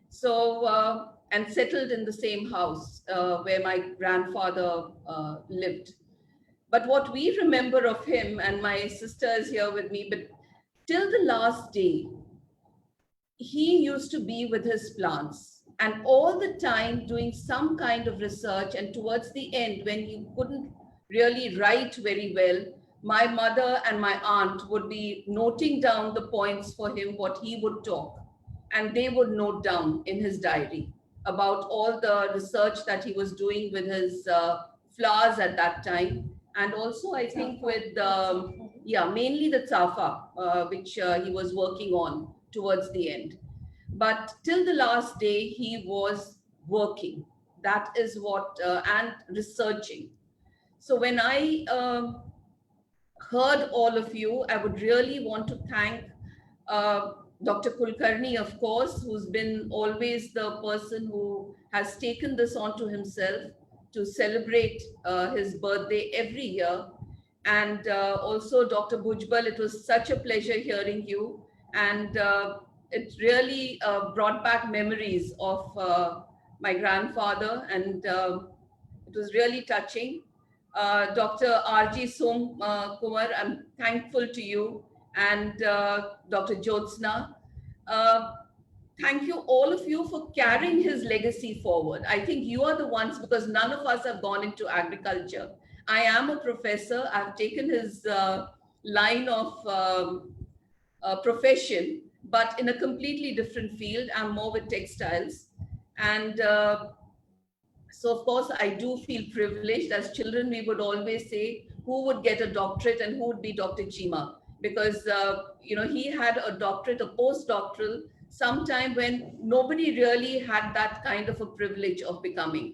So, and settled in the same house where my grandfather lived. But what we remember of him, and my sister is here with me, but till the last day, he used to be with his plants and all the time doing some kind of research. And towards the end, when he couldn't really write very well, my mother and my aunt would be noting down the points for him, what he would talk. And they would note down in his diary about all the research that he was doing with his flowers at that time. And also, I think with, mainly the Tsafa, which he was working on towards the end. But till the last day, he was working. That is what, and researching. So when I heard all of you, I would really want to thank Dr. Kulkarni, of course, who's been always the person who has taken this onto himself to celebrate his birthday every year. And also Dr. Bhujbal, it was such a pleasure hearing you. And it really brought back memories of my grandfather, and it was really touching. Dr. R.G. Som Kumar, I'm thankful to you, and Dr. Jyotsna. Thank you, all of you, for carrying his legacy forward. I think you are the ones, because none of us have gone into agriculture. I am a professor. I've taken his line of profession, but in a completely different field. I'm more with textiles. And so, of course, I do feel privileged. As children, we would always say, who would get a doctorate and who would be Dr. Chima? because he had a doctorate, a postdoctoral, sometime when nobody really had that kind of a privilege of becoming.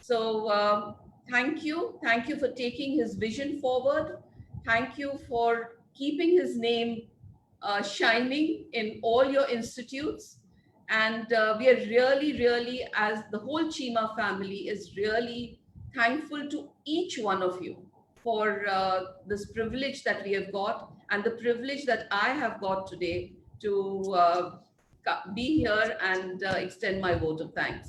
So thank you for taking his vision forward. Thank you for keeping his name shining in all your institutes. And we are really, as the whole Chima family is really thankful to each one of you for this privilege that we have got, and the privilege that I have got today to be here and extend my vote of thanks.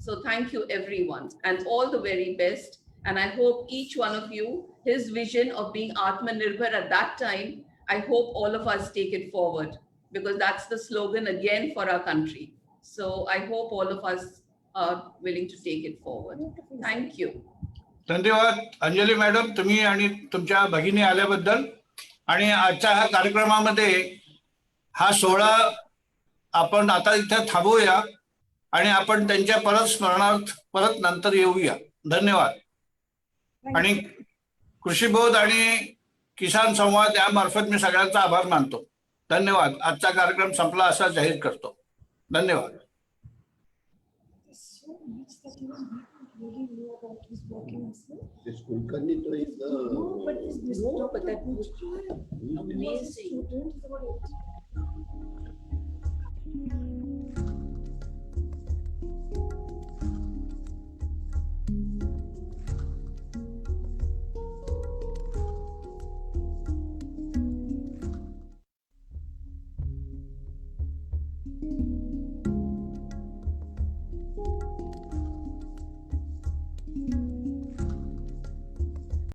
So thank you everyone, and all the very best. And I hope each one of you, his vision of being Atmanirbhar at that time, I hope all of us take it forward, because that's the slogan again for our country. So I hope all of us are willing to take it forward. Thank you. धन्यवाद Anjali madam, तुम्ही आणि तुमच्या भगिनी आल्याबद्दल. आणि आजच्या हा कार्यक्रमामध्ये हा सोहळा आपण आता इथे थांबवूया आणि आपण त्यांच्या परत स्मरणार्थ परत नंतर येऊया. धन्यवाद. आणि कृषीबोध आणि किसान संवाद यामार्फत मी सगळ्यांचा आभार मानतो. धन्यवाद. आजचा कार्यक्रम संपला असा जाहीर करतो. धन्यवाद. This Kulkarni is the... No, but that was amazing.